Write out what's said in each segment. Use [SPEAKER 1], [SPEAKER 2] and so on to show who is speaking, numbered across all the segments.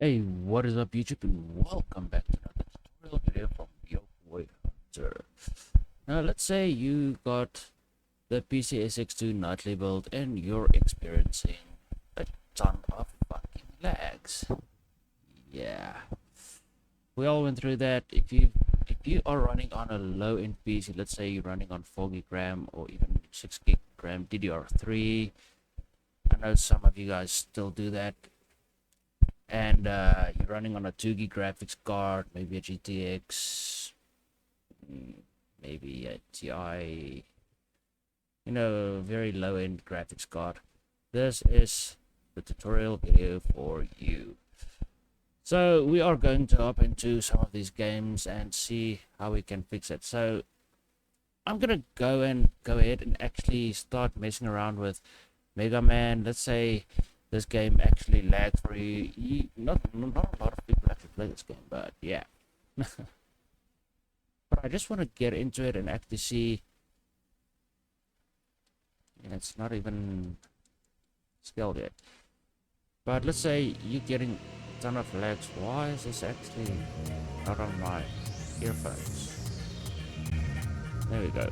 [SPEAKER 1] Hey, what is up YouTube and welcome back to another tutorial video from your boy Hunter. Now let's say you got the Pcsx2 nightly build and you're experiencing a ton of fucking lags. Yeah. We all went through that. If you are running on a low end PC, let's say you're running on 4 gig RAM or even 6 gig RAM DDR3. I know some of you guys still do that. And you're running on a 2 gig graphics card, maybe a GTX, maybe a TI, very low end graphics card. This is the tutorial video for you. So we are going to hop into some of these games and see how we can fix it. So I'm gonna go ahead and actually start messing around with Mega Man. Let's say this game actually lags for you. Not a lot of people actually play this game, but yeah. But I just want to get into it and actually see. And it's not even scaled yet. But let's say you're getting a ton of lags. Why is this actually not on my earphones? There we go.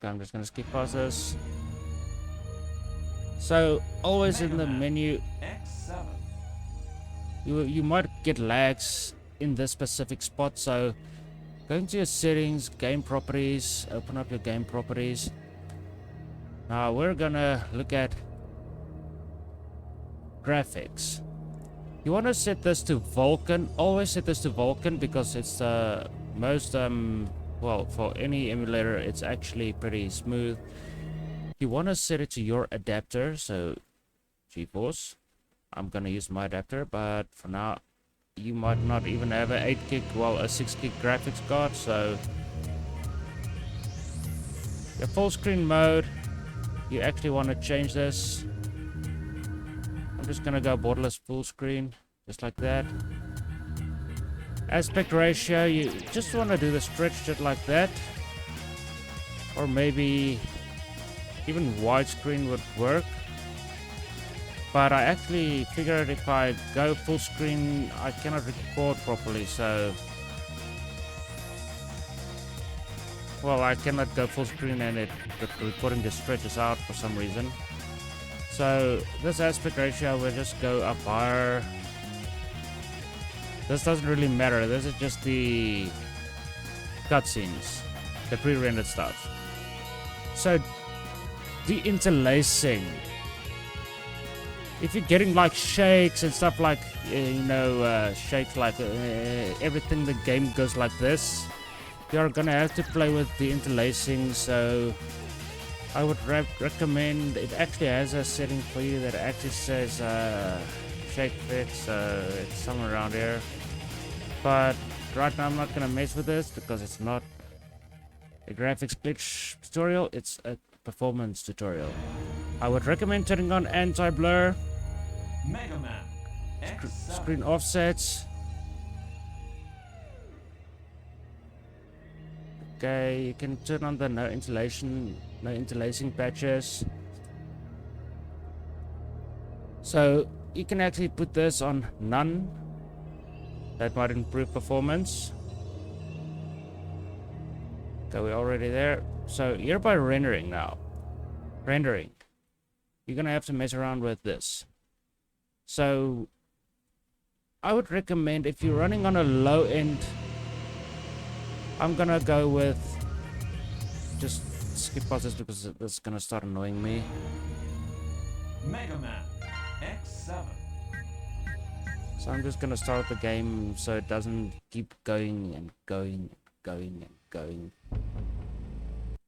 [SPEAKER 1] I'm just gonna skip past this. So always in the menu, you might get lags in this specific spot. So go into your settings, game properties, open up your game properties. Now we're gonna look at graphics. You want to set this to Vulkan. Always set this to Vulkan because it's the most well, for any emulator, it's actually pretty smooth. You want to set it to your adapter, so GeForce. I'm gonna use my adapter, but for now, you might not even have an 8 gig, well, a 6 gig graphics card. So, your full screen mode, you actually want to change this. I'm just gonna go borderless full screen, just like that. Aspect ratio, you just want to do the stretch just like that, or maybe even widescreen would work. But I actually figured if I go full screen I cannot record properly, so well, I cannot go full screen and the recording just stretches out for some reason. So this aspect ratio will just go up higher. This doesn't really matter. This is just the cutscenes, the pre-rendered stuff. So the interlacing. If you're getting like shakes and stuff like, shakes like everything, the game goes like this, you're gonna have to play with the interlacing. So I would recommend, it actually has a setting for you that actually says shake fix, it's somewhere around here. But right now I'm not gonna mess with this because it's not a graphics glitch tutorial, it's a performance tutorial. I would recommend turning on anti-blur,
[SPEAKER 2] Mega Man
[SPEAKER 1] screen offsets. Okay, you can turn on the no interlacing patches. So you can actually put this on none. That might improve performance. Okay, we're already there. So you're by rendering now. Rendering. You're gonna have to mess around with this. So I would recommend, if you're running on a low end, I'm gonna go with, just skip past this because this is gonna start annoying me.
[SPEAKER 2] Mega Man X7.
[SPEAKER 1] So I'm just gonna start the game so it doesn't keep going and going and going and going.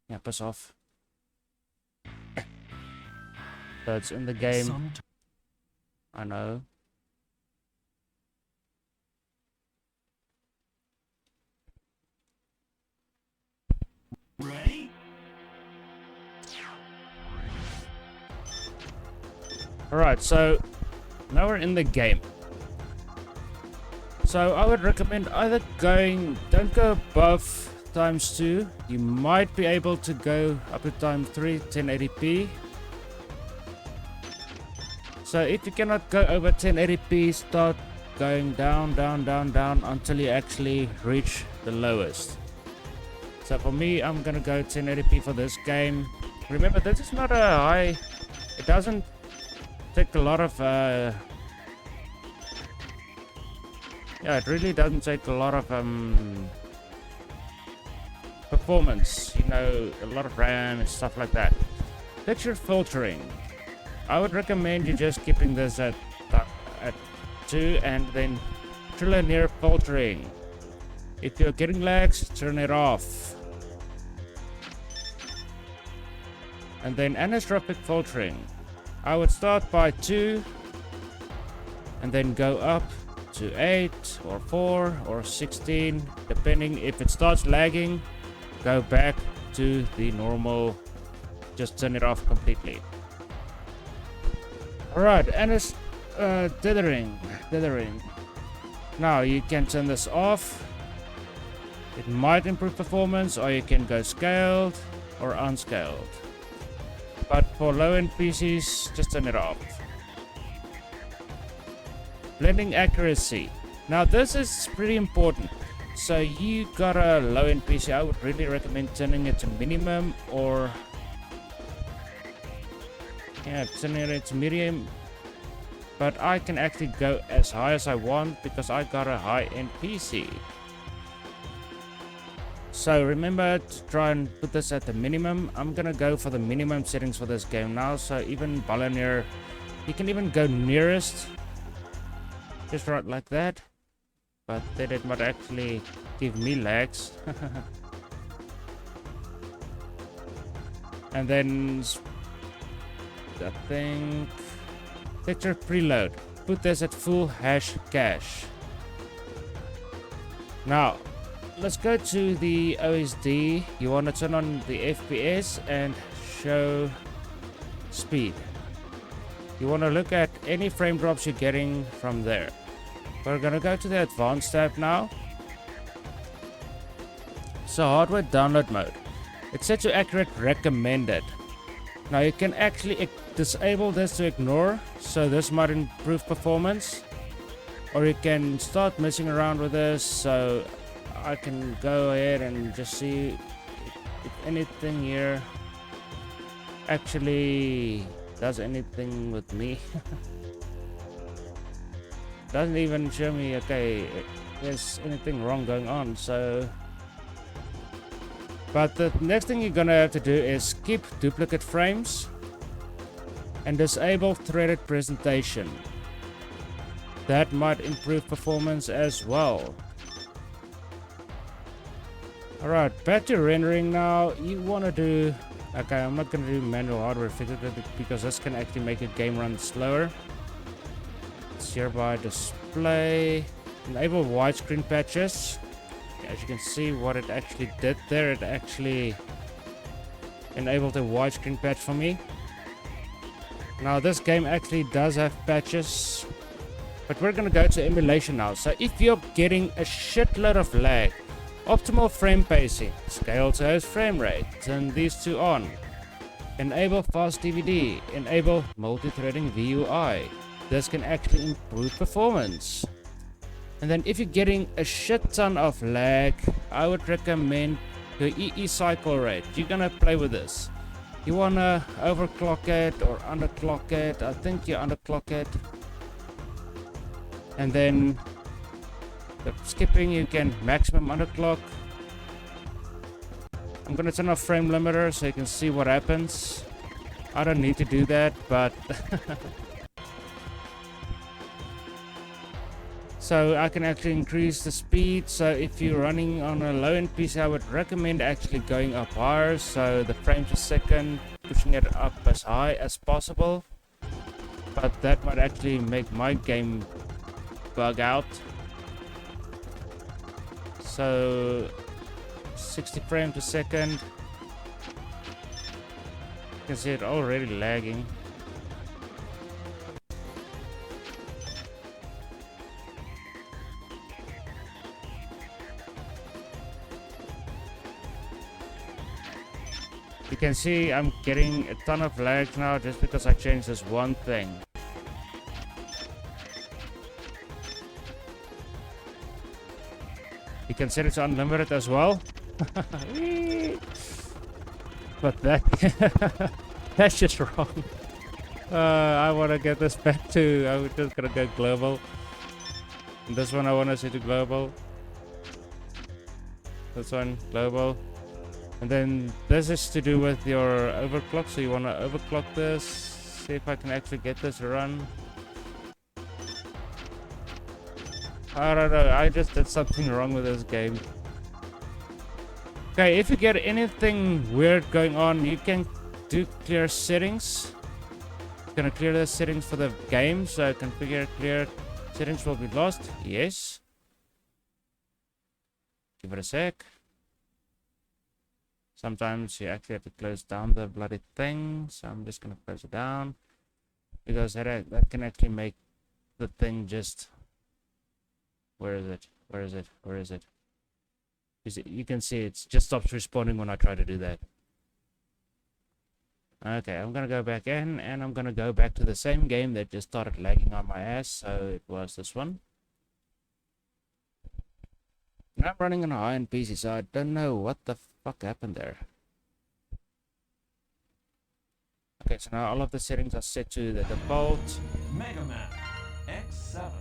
[SPEAKER 1] Yeah, piss off. So it's in the game. I know.
[SPEAKER 2] Ready?
[SPEAKER 1] Alright, so now we're in the game. So I would recommend either don't go above ×2. You might be able to go up to ×3, 1080p. So if you cannot go over 1080p, start going down, down, down, down until you actually reach the lowest. So for me, I'm gonna go 1080p for this game. Remember, this is not a high. It doesn't take a lot of yeah, it really doesn't take a lot of performance, you know, a lot of RAM and stuff like that. Texture filtering, I would recommend you just keeping this at 2, and then trilinear filtering. If you're getting lags, turn it off. And then anisotropic filtering, I would start by 2 and then go up to 8 or 4 or 16, depending. If it starts lagging, go back to the normal, just turn it off completely. Alright, and it's dithering. Now you can turn this off. It might improve performance, or you can go scaled or unscaled. But for low-end PCs, just turn it off. Blending accuracy. Now this is pretty important. So you got a low-end PC, I would really recommend turning it to minimum, or yeah, turning it to medium. But I can actually go as high as I want because I got a high-end PC. So remember to try and put this at the minimum. I'm gonna go for the minimum settings for this game now. So even Baloneer, you can even go nearest, just right like that. But then it might actually give me lags. And then I think texture preload, put this at full hash cache. Now let's go to the OSD. You want to turn on the FPS and show speed. You want to look at any frame drops you're getting from there. We're gonna go to the advanced tab now. So hardware download mode, it's set to accurate recommended. Now you can actually disable this to ignore, so this might improve performance, or you can start messing around with this. So I can go ahead and just see if anything here actually does anything with me. Doesn't even show me, okay, there's anything wrong going on. So but the next thing you're gonna have to do is skip duplicate frames and disable threaded presentation. That might improve performance as well. Alright, back to rendering now. You want to do, okay, I'm not going to do manual hardware figure because this can actually make a game run slower. It's hereby display, enable widescreen patches. As you can see what it actually did there, it actually enabled a widescreen patch for me. Now this game actually does have patches, but we're going to go to emulation now. So if you're getting a shitload of lag, optimal frame pacing, scale to host frame rate, turn these two on. Enable fast DVD, enable multi-threading VUI. This can actually improve performance. And then if you're getting a shit ton of lag, I would recommend your EE cycle rate. You're gonna play with this. You wanna overclock it or underclock it. I think you underclock it. And then the skipping, you can maximum underclock. I'm gonna turn off frame limiter so you can see what happens. I don't need to do that, but so I can actually increase the speed. So if you're running on a low-end PC, I would recommend actually going up higher, so the frames per second, pushing it up as high as possible. But that might actually make my game bug out. So 60 frames per second. You can see it already lagging. You can see I'm getting a ton of lag now just because I changed this one thing. can set it to unlimited as well. But that that's just wrong. I want to get this back to. I'm just gonna go global. And this one I want to set to global. This one global. And then this is to do with your overclock. So you want to overclock this. See if I can actually get this to run. I don't know. I just did something wrong with this game. Okay, if you get anything weird going on, you can do clear settings. It's gonna clear the settings for the game, so configure clear settings will be lost. Yes. Give it a sec. Sometimes you actually have to close down the bloody thing, so I'm just gonna close it down because that can actually make the thing just. Where is it? Where is it? Where is it? You can see it just stops responding when I try to do that. Okay, I'm gonna go back in and I'm gonna go back to the same game that just started lagging on my ass. So it was this one. I'm running on a high-end PC, so I don't know what the fuck happened there. Okay, so now all of the settings are set to the default.
[SPEAKER 2] Mega Man X7.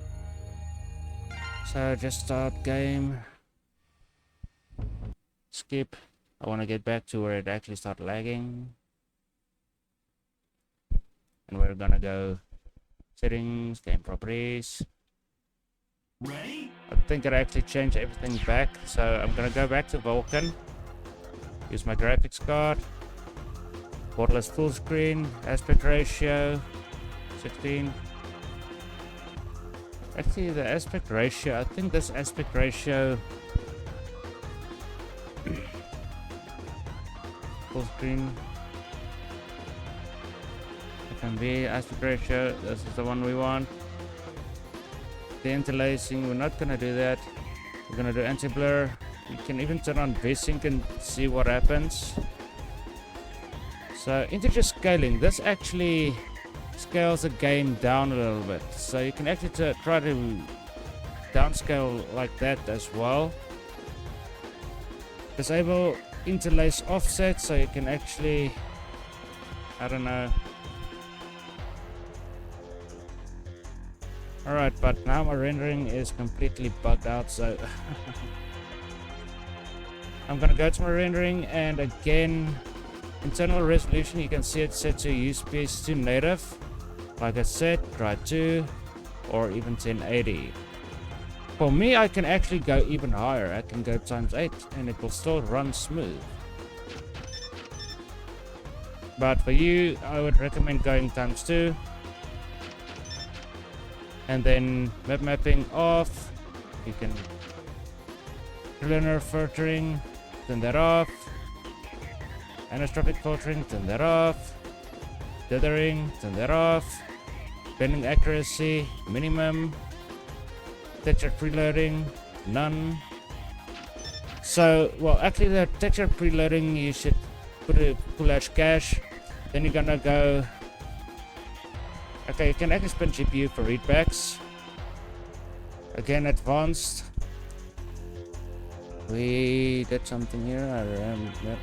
[SPEAKER 1] So just start game. Skip. I want to get back to where it actually started lagging. And we're gonna go settings, game properties.
[SPEAKER 2] Ready?
[SPEAKER 1] I think I actually changed everything back. So I'm gonna go back to Vulkan. Use my graphics card. Borderless full screen. Aspect ratio 16. Actually, the aspect ratio, I think this aspect ratio full screen FMV aspect ratio, this is the one we want. The interlacing, we're not gonna do that. We're gonna do anti-blur. You can even turn on VSync and see what happens. So integer scaling, this actually scales the game down a little bit, so you can actually try to downscale like that as well. Disable interlace offset, so you can actually, I don't know. Alright, but now my rendering is completely bugged out, so I'm gonna go to my rendering, and again, internal resolution, you can see it set to Pcsx2 native. Like I said, try 2 or even 1080. For me, I can actually go even higher. I can go ×8 and it will still run smooth. But for you, I would recommend going ×2. And then map mapping off. You can linear filtering, turn that off. Anisotropic filtering, turn that off. Dithering, turn that off. Bending accuracy, minimum. Texture preloading, none. So, well, actually the texture preloading, you should put a full edge cache. Then you're gonna go. Okay, you can actually spend GPU for readbacks. Again, advanced. We did something here. I remember.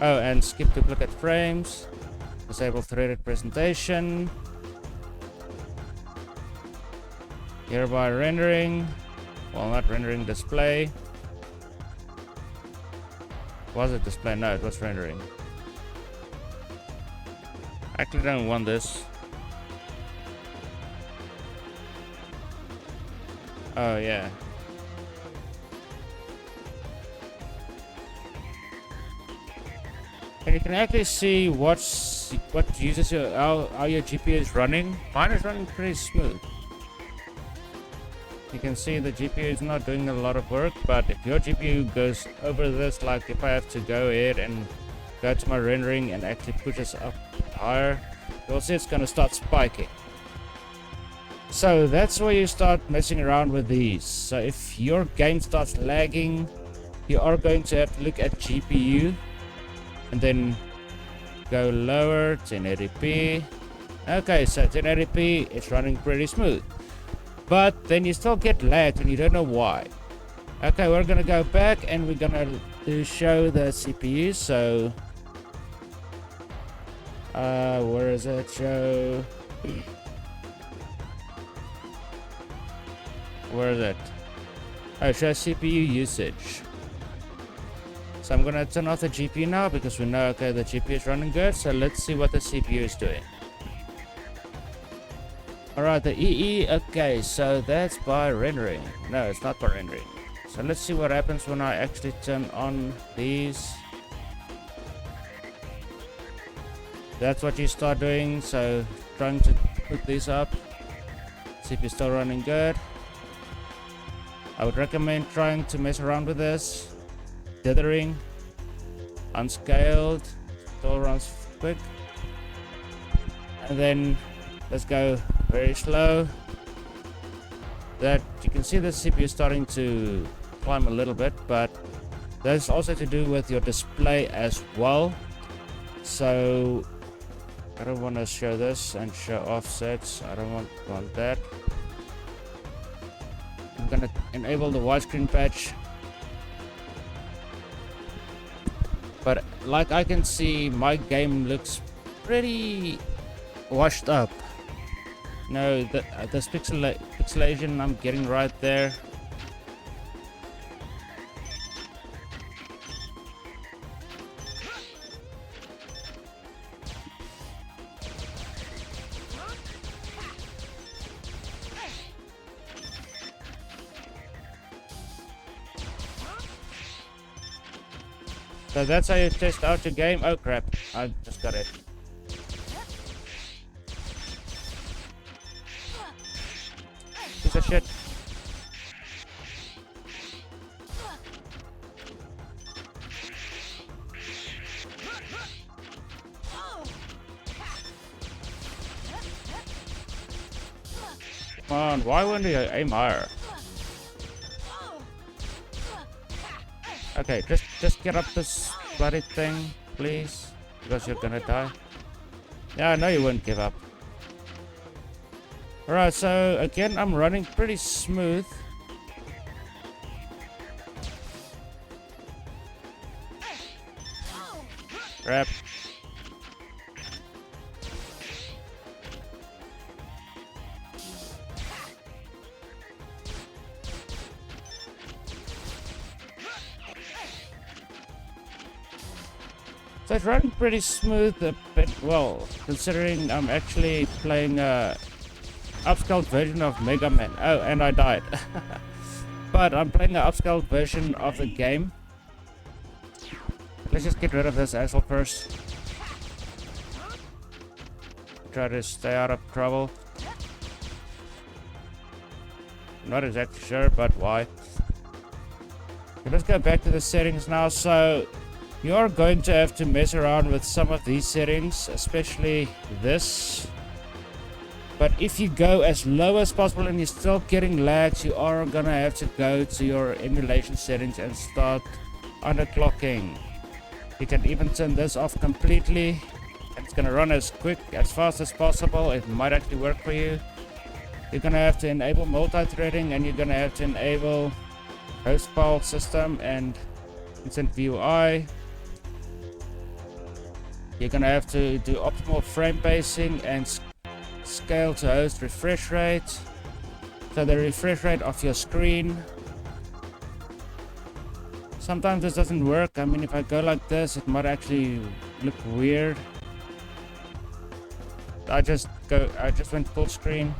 [SPEAKER 1] Oh, and skip duplicate frames. Disable threaded presentation. Hereby rendering. Well, not rendering, display. Was it display? No, it was rendering. I actually don't want this. Oh, yeah. And you can actually see what uses how your GPU is running. Mine is running pretty smooth. You can see the GPU is not doing a lot of work, but if your GPU goes over this, like if I have to go ahead and go to my rendering and actually push this up higher, you'll see it's going to start spiking. So that's where you start messing around with these. So if your game starts lagging, you are going to have to look at GPU and then go lower, 1080p. Okay, so 1080p, it's running pretty smooth. but then you still get lagged and you don't know why. Okay, we're gonna go back and we're gonna show the CPU. So where is it? Show. Where is it? Oh, show CPU usage. So I'm gonna turn off the GPU now because we know, okay, the GPU is running good. So let's see what the CPU is doing. Alright, the EE, okay, so that's by rendering. No, it's not by rendering. So let's see what happens when I actually turn on these. That's what you start doing, so trying to put these up. CPU is still running good. I would recommend trying to mess around with this. Dithering, unscaled, still runs quick. And then let's go very slow. That you can see the CPU starting to climb a little bit, but that's also to do with your display as well. So I don't want to show this and show offsets. I don't want that. I'm gonna enable the widescreen patch. But like I can see, my game looks pretty washed up. No, this pixelation I'm getting right there. So that's how you test out your game. Oh crap, I just got it. Piece of shit. Come on, why wouldn't you aim higher? Okay, just get up this bloody thing, please, because you're gonna die. Yeah, I know you wouldn't give up. Alright, so again, I'm running pretty smooth. Crap. So it's running pretty smooth, a bit, well, considering I'm actually playing a upscaled version of Mega Man. Oh, and I died. But I'm playing an upscaled version of the game. Let's just get rid of this asshole first. Try to stay out of trouble. Not exactly sure, but why? Okay, let's go back to the settings now. So you're going to have to mess around with some of these settings, especially this. But if you go as low as possible and you're still getting lags, you are gonna have to go to your emulation settings and start underclocking. You can even turn this off completely. It's gonna run as quick, as fast as possible. It might actually work for you. You're gonna have to enable multi-threading, and you're gonna have to enable host file system and instant VUI. You're gonna have to do optimal frame pacing and scale to host refresh rate. So the refresh rate of your screen. Sometimes this doesn't work. I mean, if I go like this, it might actually look weird. I just went full screen.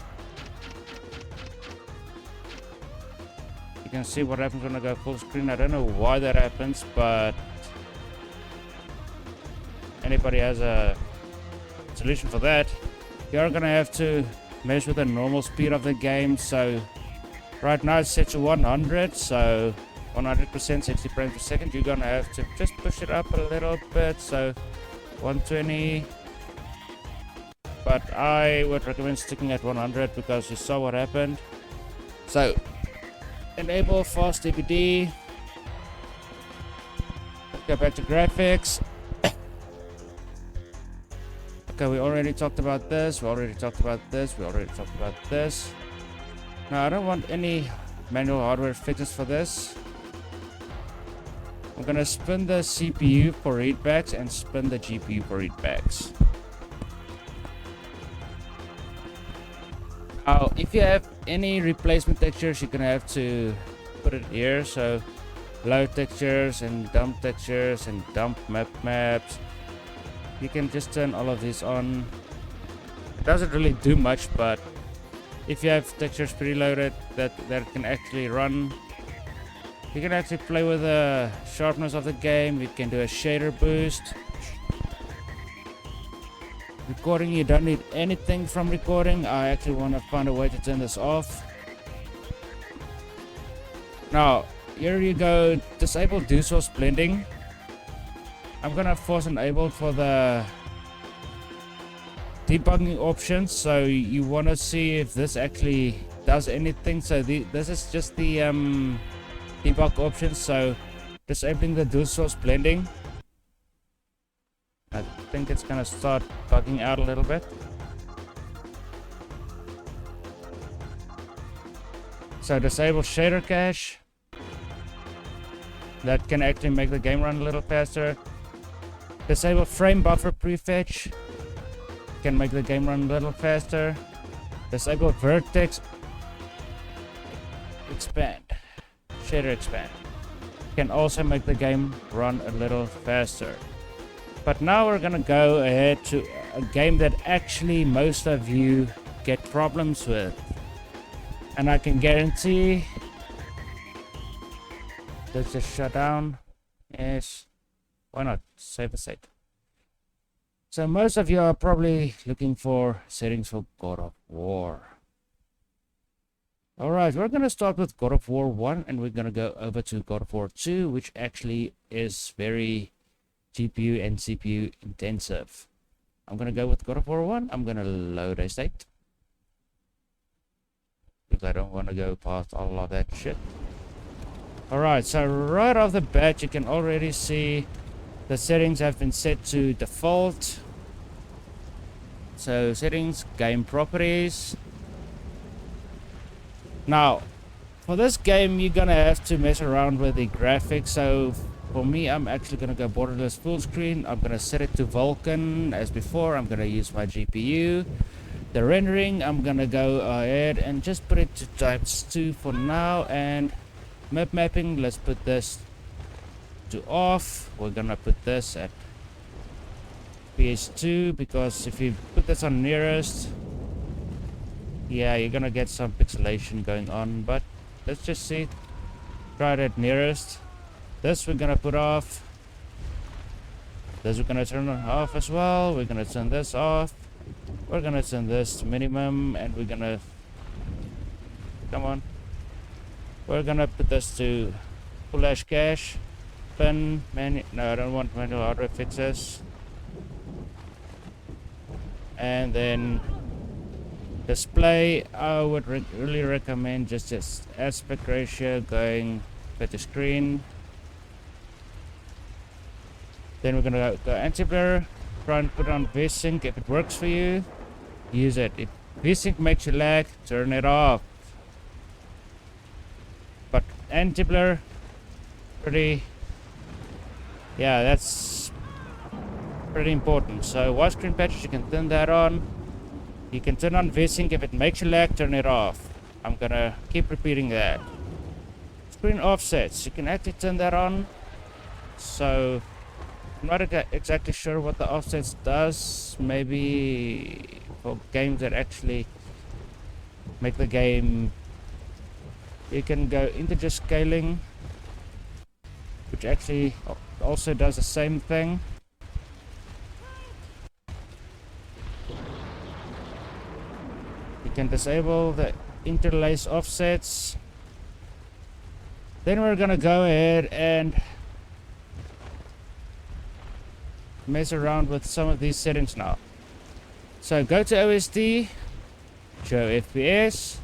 [SPEAKER 1] You can see what happens when I go full screen. I don't know why that happens, but anybody has a solution for that. You're gonna have to mess with the normal speed of the game. So right now it's set to 100, so 100%, 60 frames per second. You're gonna have to just push it up a little bit, so 120. But I would recommend sticking at 100 because you saw what happened. So enable fast DVD. Go back to graphics. Okay, we already talked about this. We already talked about this. We already talked about this. Now I don't want any manual hardware fixes for this. I'm gonna spin the CPU for readbacks and spin the GPU for readbacks. Now, if you have any replacement textures, you're gonna have to put it here. So, load textures and dump textures and dump maps. You can just turn all of these on. It doesn't really do much, but if you have textures preloaded that can actually run, you can actually play with the sharpness of the game. You can do a shader boost. Recording, you don't need anything from recording. I actually want to find a way to turn this off. Now, here you go, disable do source blending. I'm gonna force enable for the debugging options, so you want to see if this actually does anything. So this is just the debug options, so disabling the dual source blending. I think it's gonna start bugging out a little bit. So disable shader cache. That can actually make the game run a little faster. Disable frame buffer prefetch. Can make the game run a little faster. Disable vertex expand. Shader expand. Can also make the game run a little faster. But now we're gonna go ahead to a game that actually most of you get problems with. And I can guarantee, let's just shut down. Yes, why not? Save the state. So most of you are probably looking for settings for God of War. Alright, we're gonna start with God of War 1 and we're gonna go over to God of War 2, which actually is very GPU and CPU intensive. I'm gonna go with God of War 1. I'm gonna load a state because I don't want to go past all of that shit. Alright, so right off the bat you can already see the settings have been set to default. So settings, game properties. Now for this game you're gonna have to mess around with the graphics. So for me, I'm actually going to go borderless full screen. I'm going to set it to Vulkan as before. I'm going to use my GPU. The rendering, I'm going to go ahead and just put it to ×2 for now. And map mapping, let's put this to off. We're going to put this at Pcsx2 because if you put this on nearest, yeah, you're going to get some pixelation going on. But let's just see. Try it at nearest. This we're gonna put off. This we're gonna turn off as well. We're gonna turn this off. We're gonna turn this to minimum, and we're gonna, come on, we're gonna put this to flash cache. Pin menu. No, I don't want manual hardware fixes. And then display, I would really recommend just aspect ratio going with the screen. Then we're gonna go anti-blur, try and put on VSync. If it works for you, use it. If VSync makes you lag, turn it off. But anti-blur, that's pretty important. So widescreen patches, you can turn that on. You can turn on VSync. If it makes you lag, turn it off. I'm gonna keep repeating that. Screen offsets, you can actually turn that on. So I'm not exactly sure what the offsets does. Maybe for games that actually make the game, you can go integer scaling, which actually also does the same thing. You can disable the interlace offsets. Then we're gonna go ahead and mess around with some of these settings now. So go to OSD, show FPS,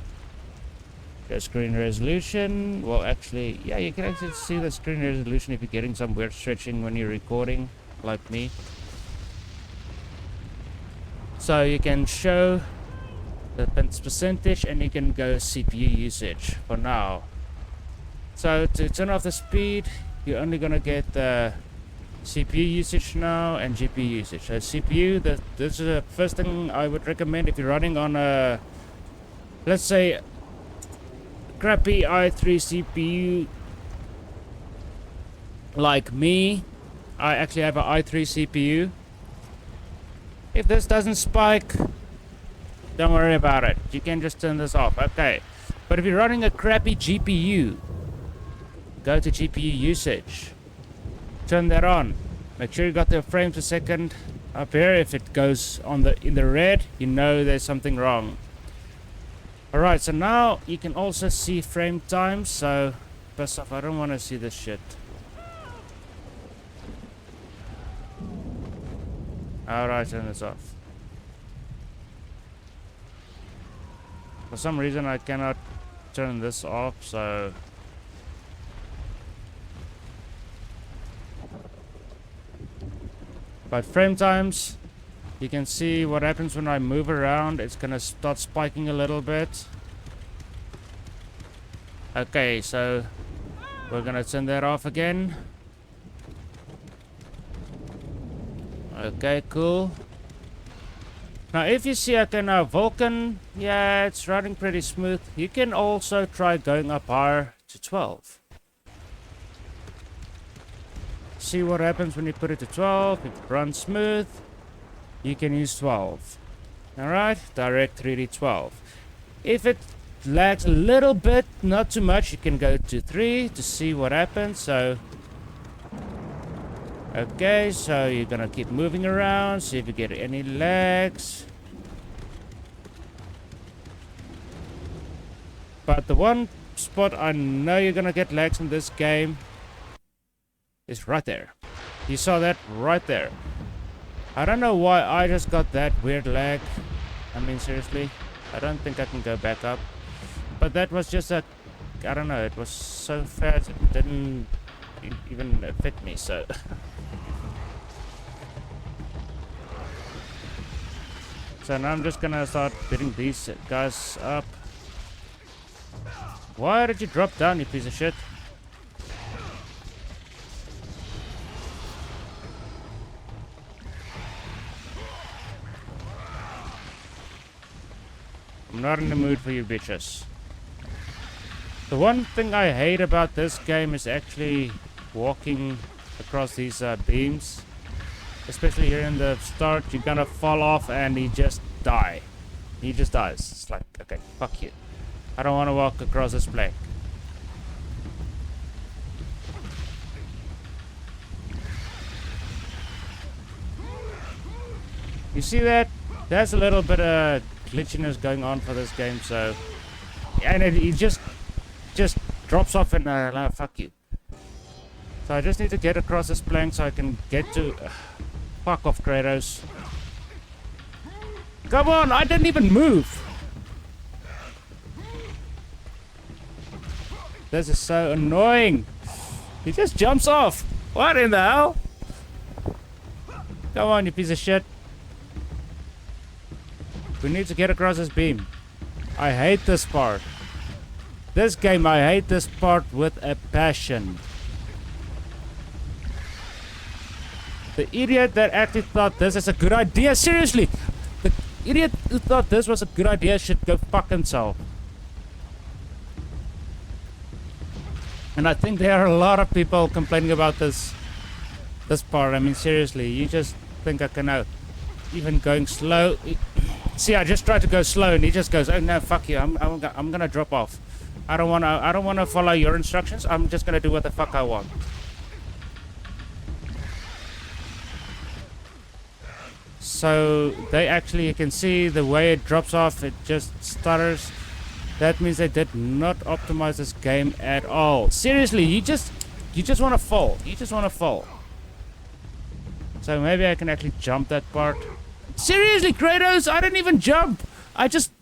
[SPEAKER 1] show screen resolution. Well, actually, yeah, you can actually see the screen resolution if you're getting some weird stretching when you're recording, like me. So you can show the percentage, and you can go CPU usage for now. So to turn off the speed, you're only gonna get the CPU usage now and GPU usage. So CPU, this is the first thing I would recommend if you're running on a, let's say, crappy i3 CPU like me. I actually have an i3 CPU. If this doesn't spike, don't worry about it. You can just turn this off. Okay. But if you're running a crappy GPU, go to GPU usage. Turn that on. Make sure you got the frames per second up here. If it goes on in the red, you know there's something wrong. Alright, so now you can also see frame time. So, first off, I don't want to see this shit. Alright, turn this off. For some reason I cannot turn this off, so by frame times, you can see what happens when I move around. It's gonna start spiking a little bit. Okay, so we're gonna turn that off again. Okay, cool. Now if you see, okay, now Vulcan, yeah, it's running pretty smooth. You can also try going up higher to 12. See what happens when you put it to 12. If it runs smooth, you can use 12. Alright, direct 3D 12. If it lags a little bit, not too much, you can go to 3 to see what happens. So okay, so you're gonna keep moving around, see if you get any lags. But the one spot I know you're gonna get lags in this game is right there. You saw that right there. I don't know why I just got that weird lag. I mean, seriously, I don't think I can go back up. But that was just a, I don't know, it was so fast it didn't even affect me, so. So now I'm just gonna start beating these guys up. Why did you drop down, you piece of shit? I'm not in the mood for you bitches. The one thing I hate about this game is actually walking across these beams. Especially here in the start, you're gonna fall off and he just die. He just dies. It's like, okay, fuck you. I don't want to walk across this plank. You see that? There's a little bit of glitchiness going on for this game, so, and it just drops off and fuck you. So I just need to get across this plank so I can get to. Fuck off, Kratos. Come on, I didn't even move. This is so annoying. He just jumps off. What in the hell? Come on, you piece of shit. We need to get across this beam. I hate this part. This game, I hate this part with a passion. The idiot that actually thought this is a good idea, seriously! The idiot who thought this was a good idea should go fuck himself. And I think there are a lot of people complaining about this part. I mean, seriously, you just think I can even going slow. See, I just tried to go slow and he just goes, oh no, fuck you, I'm gonna drop off. I don't wanna follow your instructions. I'm just gonna do what the fuck I want. So they actually, you can see the way it drops off, it just stutters. That means they did not optimize this game at all. Seriously, you just want to fall. You just want to fall. So maybe I can actually jump that part. Seriously, Kratos, I didn't even jump. I just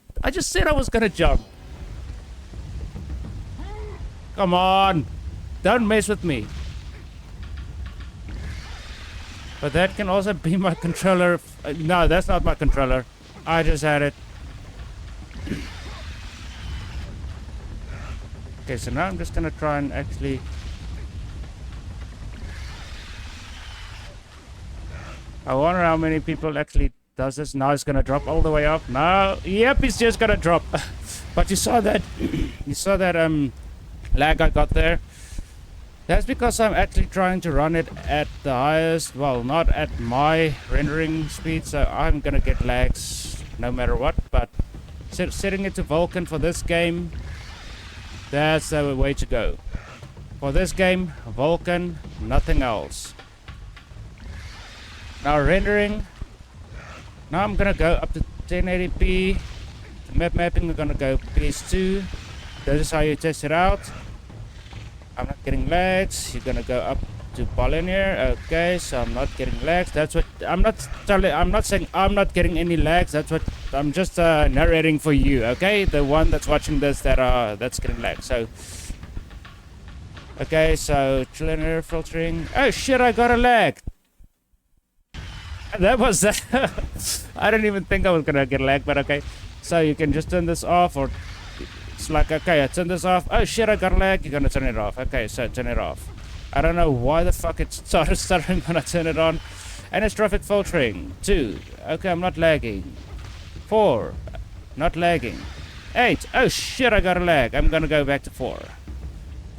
[SPEAKER 1] said I was gonna jump. Come on, don't mess with me. But that can also be my controller. No, that's not my controller. I just had it. Okay, so now I'm just gonna try and actually... I wonder how many people actually does this. Now it's gonna drop all the way up. Now, yep, it's just gonna drop. But you saw that, lag I got there. That's because I'm actually trying to run it at the highest, well, not at my rendering speed, so I'm gonna get lags no matter what. But setting it to Vulkan for this game, that's the way to go. For this game, Vulkan, nothing else. Now rendering, now I'm gonna go up to 1080p. Map mapping, we're gonna go PS2. This is how you test it out. I'm not getting lags. You're gonna go up to polylinear. Okay, so I'm not getting lags. That's what I'm not saying I'm not getting any lags. That's what I'm just narrating for you. Okay, the one that's watching this that's getting lags. So okay, so linear filtering. Oh shit, I got a lag. That was that. I didn't even think I was gonna get lag, but okay. So you can just turn this off, or it's like, okay, I turn this off. Oh shit, I got lag. You're gonna turn it off. Okay, so turn it off. I don't know why the fuck it started stuttering when I turn it on. And it's traffic filtering. 2. Okay, I'm not lagging. 4. Not lagging. 8. Oh shit, I got a lag. I'm gonna go back to 4.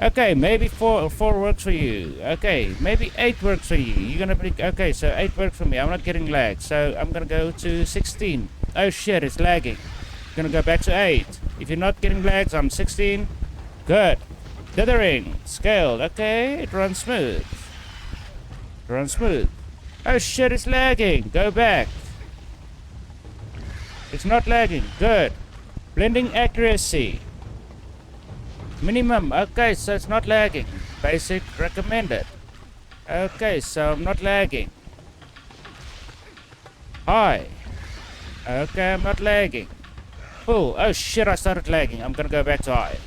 [SPEAKER 1] Okay, maybe 4 works for you. Okay, maybe 8 works for you. You're gonna be okay. So 8 works for me. I'm not getting lag. So I'm gonna go to 16. Oh shit, it's lagging. Gonna go back to 8. If you're not getting lags on 16, good. Dithering, scaled. Okay, it runs smooth. Runs smooth. Oh shit, it's lagging. Go back. It's not lagging. Good. Blending accuracy. Minimum. Okay, so it's not lagging. Basic recommended. Okay, so I'm not lagging. High. Okay, I'm not lagging. Full. Oh shit, I started lagging. I'm gonna go back to high.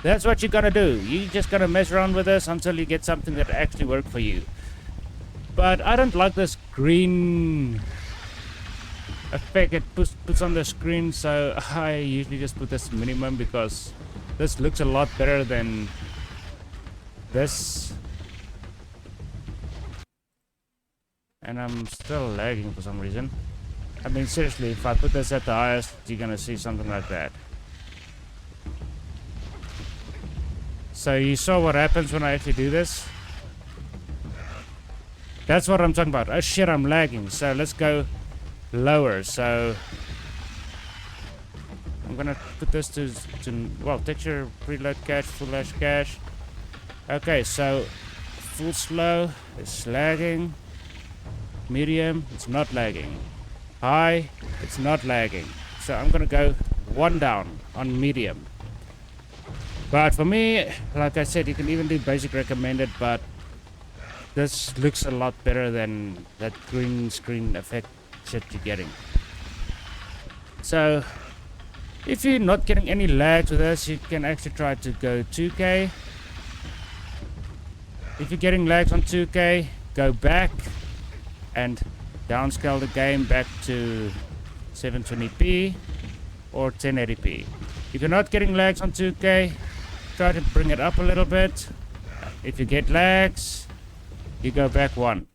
[SPEAKER 1] That's what you're gonna do. You're just gonna mess around with this until you get something that actually works for you. But I don't like this green effect it puts on the screen, so I usually just put this minimum because this looks a lot better than this. And I'm still lagging for some reason. I mean, seriously, if I put this at the highest, you're gonna see something like that. So you saw what happens when I actually do this? That's what I'm talking about. Oh shit, I'm lagging. So let's go lower. So I'm gonna put this to well, texture, preload cache, full hash cache. Okay, so full slow, it's lagging. Medium, it's not lagging. High, it's not lagging. So I'm gonna go 1 down on medium. But for me, like I said, you can even do basic recommended, but this looks a lot better than that green screen effect shit you're getting. So if you're not getting any lag to this, you can actually try to go 2K. If you're getting lags on 2K, go back and downscale the game back to 720p or 1080p. If you're not getting lags on 2K, try to bring it up a little bit. If you get lags, you go back 1.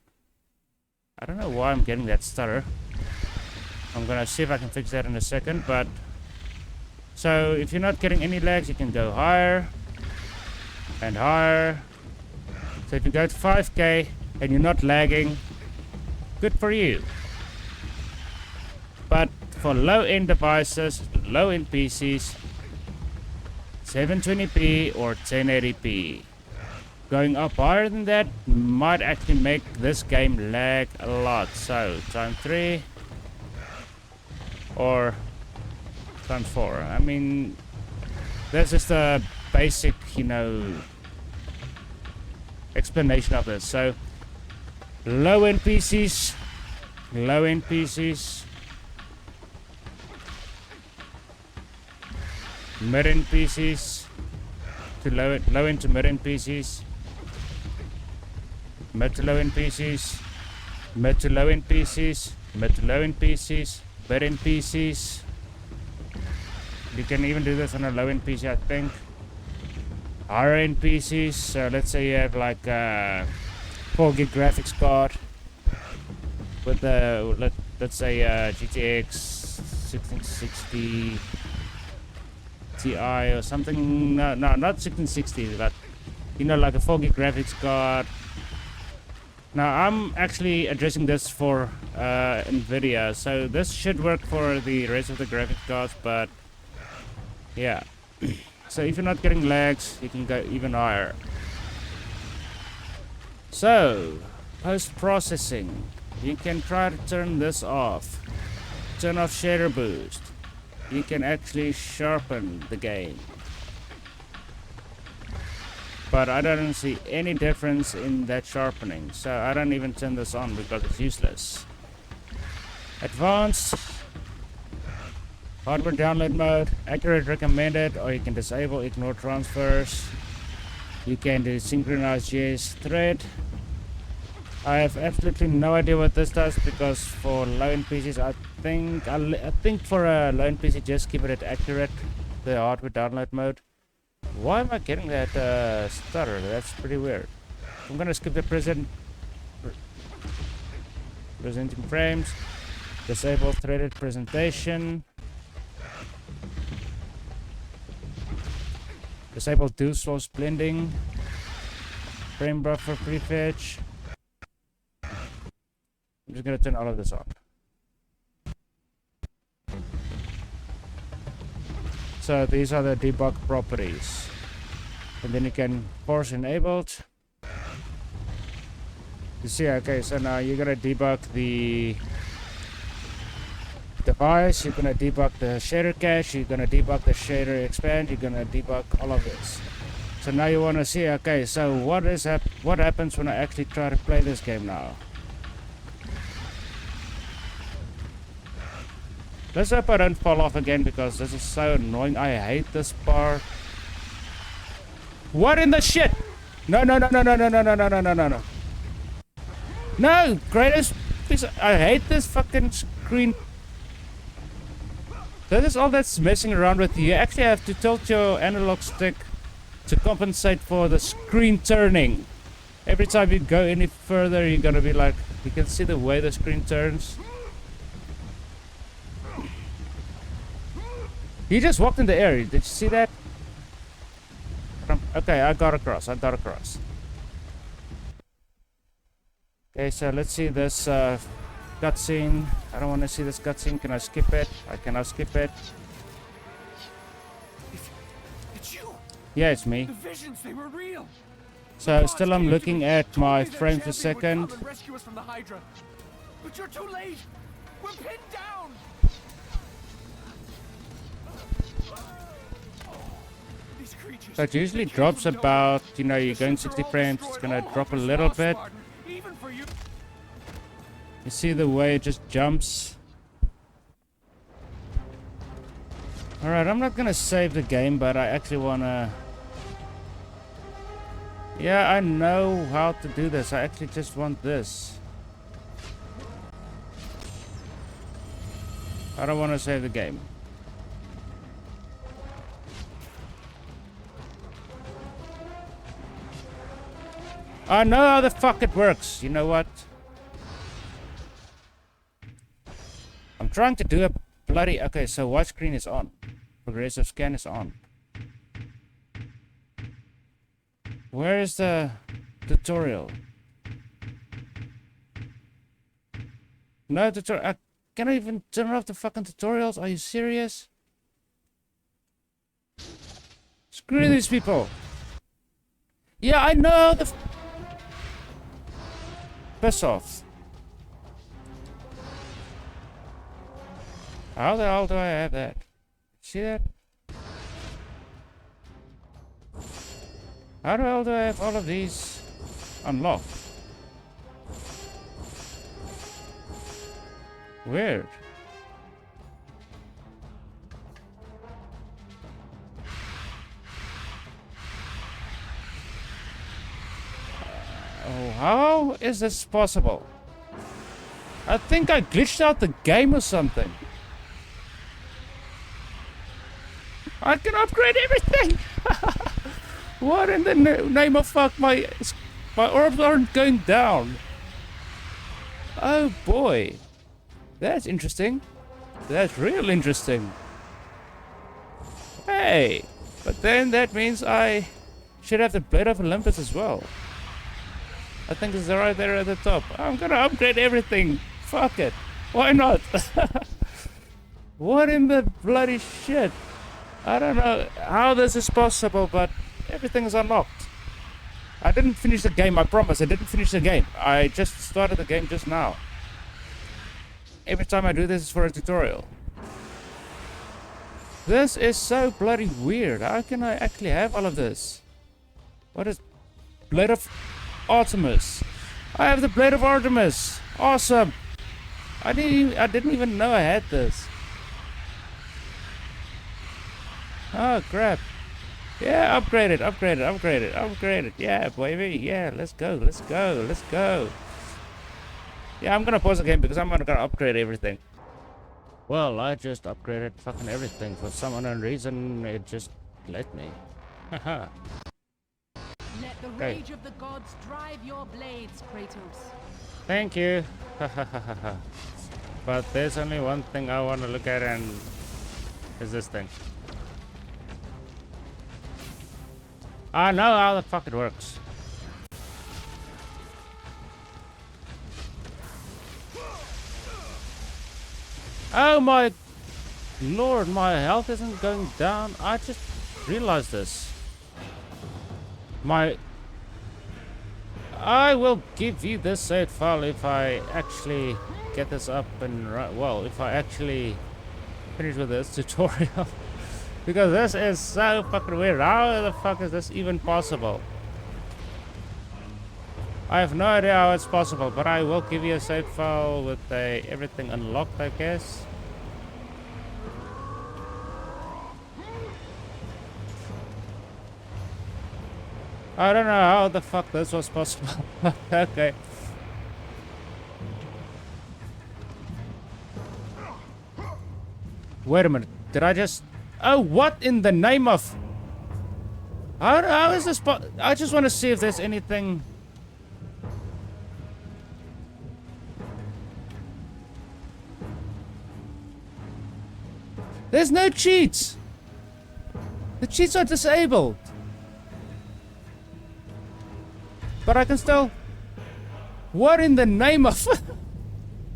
[SPEAKER 1] I don't know why I'm getting that stutter. I'm gonna see if I can fix that in a second, but so if you're not getting any lags, you can go higher and higher. So if you go to 5K and you're not lagging, good for you. But for low-end devices, low-end PCs, 720p or 1080p. Going up higher than that might actually make this game lag a lot. So times 3 or times 4. I mean, that's just a basic, you know, explanation of this. So low-end PCs, mid-end PCs, to low-end to mid-end PCs, mid to low-end PCs, mid to low-end PCs, mid to low-end PCs, mid-end PCs. You can even do this on a low-end PC, I think. higher end PCs. So let's say you have like a 4 gig graphics card with the let's say GTX 1660 Ti or something. No, not 1660, but you know, like a 4 gig graphics card. Now I'm actually addressing this for Nvidia, so this should work for the rest of the graphics cards, but yeah. So if you're not getting lags, you can go even higher. So post-processing, you can try to turn this off. Turn off shader boost. You can actually sharpen the game. But I don't see any difference in that sharpening, so I don't even turn this on because it's useless. Advanced hardware download mode, accurate recommended, or you can disable ignore transfers. You can do synchronize JS thread. I have absolutely no idea what this does because for low-end PCs, I think for a low-end PC, just keep it at accurate, the hardware download mode. Why am I getting that stutter? That's pretty weird. I'm gonna skip the presenting frames. Disable threaded presentation. Disable dual source blending. Frame buffer prefetch. I'm just gonna turn all of this on. So these are the debug properties, and then you can force enabled. You see, okay, so now you're gonna debug the device, you're gonna debug the shader cache, you're gonna debug the shader expand, you're gonna debug all of this. So now you want to see, okay, so what happens when I actually try to play this game now? Let's hope I don't fall off again because this is so annoying. I hate this part. What in the shit? No. No, greatest piece I hate this fucking screen. That is all that's messing around with you. You actually have to tilt your analog stick to compensate for the screen turning. Every time you go any further, you're gonna be like, you can see the way the screen turns. He just walked in the air. Did you see that? Okay, I got across. Okay, so let's see this cutscene. I don't want to see this cutscene. Can I skip it? I cannot skip it.
[SPEAKER 3] It's you.
[SPEAKER 1] Yeah, it's me.
[SPEAKER 3] The visions, they were real.
[SPEAKER 1] So still I'm looking at my frames per second.
[SPEAKER 3] Rescue us from the Hydra. But you're too late. We're pinned down.
[SPEAKER 1] So it usually drops about, you know, you're going 60 frames, it's gonna drop a little bit. You see the way it just jumps. Alright, I'm not gonna save the game, but I actually wanna... Yeah, I know how to do this. I actually just want this. I don't want to save the game. I know how the fuck it works. You know what? I'm trying to do a bloody... Okay, so widescreen is on. Progressive scan is on. Where is the tutorial? No tutorial. I can't even turn off the fucking tutorials. Are you serious? Screw these people. Yeah, I know the... Piss off. How the hell do I have that? See that? How the hell do I have all of these unlocked? Weird. Oh, how is this possible? I think I glitched out the game or something. I can upgrade everything. What in the name of fuck? My orbs aren't going down. Oh boy. That's interesting. That's real interesting. Hey. But then that means I should have the Blade of Olympus as well. I think it's right there at the top. I'm gonna upgrade everything. Fuck it. Why not? What in the bloody shit? I don't know how this is possible, but everything is unlocked. I didn't finish the game, I promise. I didn't finish the game. I just started the game just now. Every time I do this is for a tutorial. This is so bloody weird. How can I actually have all of this? What is Blade of Artemis? I have the Blade of Artemis. Awesome. I didn't even know I had this. Oh crap. Yeah, upgrade it. Yeah, baby. Yeah, let's go. Yeah, I'm gonna pause the game because I'm gonna upgrade everything. Well, I just upgraded fucking everything. For some unknown reason, it just let me. Haha.
[SPEAKER 4] Let the rage of the gods drive your blades, Kratos.
[SPEAKER 1] Thank you. But there's only one thing I want to look at, and is this thing. I know how the fuck it works. Oh my lord, my health isn't going down. I just realized this. I will give you this save file if I actually get this up and right. Well, if I actually finish with this tutorial. Because this is so fucking weird. How the fuck is this even possible? I have no idea how it's possible, but I will give you a save file with everything unlocked, I guess. I don't know how the fuck this was possible. Okay. Wait a minute. Did I just... Oh, what in the name of... How is this... I just want to see if there's anything... There's no cheats! The cheats are disabled! But I can still... What in the name of...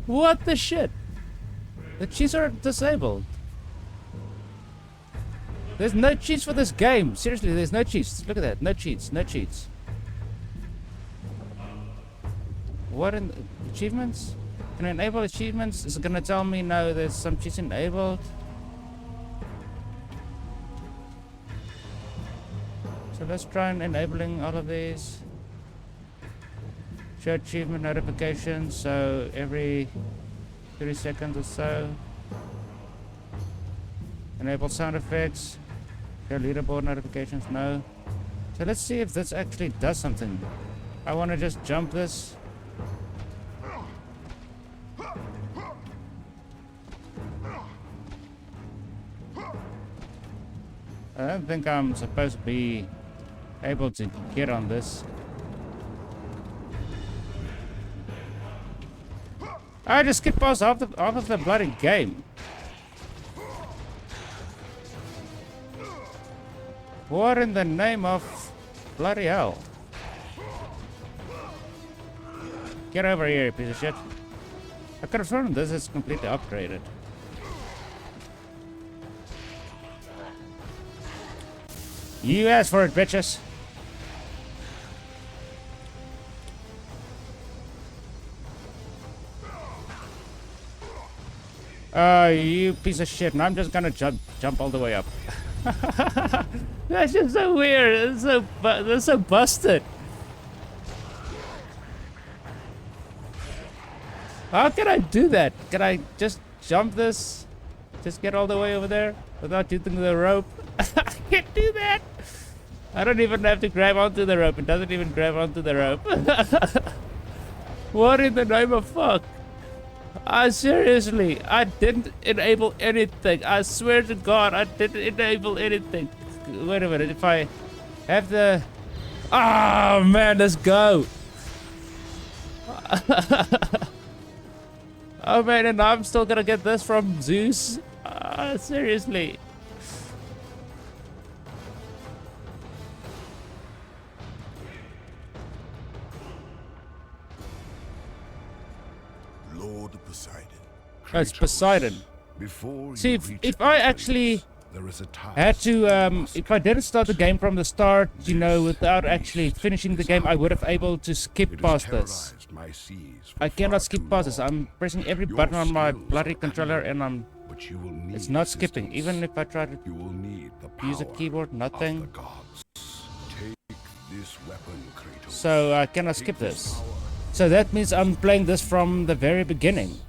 [SPEAKER 1] What the shit? The cheats are disabled. There's no cheats for this game. Seriously, there's no cheats. Look at that. No cheats. No cheats. What in... Achievements? Can I enable achievements? Is it gonna tell me no, there's some cheats enabled? So let's try and enabling all of these. Show achievement notifications, so every 30 seconds or so. Enable sound effects. Show leaderboard notifications, no. So let's see if this actually does something. I want to just jump this. I don't think I'm supposed to be able to get on this. I just skipped past half of the bloody game. What in the name of bloody hell? Get over here, you piece of shit. I could have sworn this is completely upgraded. You asked for it, bitches. You piece of shit, and I'm just gonna jump all the way up. That's just so weird. That's so busted. How can I do that? Can I just jump this? Just get all the way over there without using the rope? I can't do that. I don't even have to grab onto the rope. It doesn't even grab onto the rope. What in the name of fuck? Seriously, I didn't enable anything. I swear to God, I didn't enable anything. Wait a minute, if I Have the... Oh man, let's go. Oh man, and I'm still gonna get this from Zeus? Seriously.
[SPEAKER 5] Lord Poseidon.
[SPEAKER 1] Oh, it's Poseidon.
[SPEAKER 5] Before
[SPEAKER 1] See,
[SPEAKER 5] you
[SPEAKER 1] if
[SPEAKER 5] reach
[SPEAKER 1] I
[SPEAKER 5] the
[SPEAKER 1] actually
[SPEAKER 5] place, there is a task
[SPEAKER 1] had to,
[SPEAKER 5] you must
[SPEAKER 1] if I didn't start the game from the start, you know, without actually finishing the game, I would have able to skip
[SPEAKER 5] It has
[SPEAKER 1] past this.
[SPEAKER 5] terrorized my seas for
[SPEAKER 1] I cannot
[SPEAKER 5] far
[SPEAKER 1] skip
[SPEAKER 5] too
[SPEAKER 1] past this.
[SPEAKER 5] long.
[SPEAKER 1] I'm pressing every
[SPEAKER 5] Your
[SPEAKER 1] button on my
[SPEAKER 5] skills
[SPEAKER 1] bloody
[SPEAKER 5] are
[SPEAKER 1] controller
[SPEAKER 5] admirable,
[SPEAKER 1] and
[SPEAKER 5] but you will need
[SPEAKER 1] it's not skipping.
[SPEAKER 5] assistance.
[SPEAKER 1] Even if I try to
[SPEAKER 5] You will need the
[SPEAKER 1] use a
[SPEAKER 5] power
[SPEAKER 1] keyboard,
[SPEAKER 5] of the
[SPEAKER 1] nothing.
[SPEAKER 5] gods. Take this weapon, Kratos.
[SPEAKER 1] So I cannot
[SPEAKER 5] Take
[SPEAKER 1] skip this.
[SPEAKER 5] power.
[SPEAKER 1] So that means I'm playing this from the very beginning.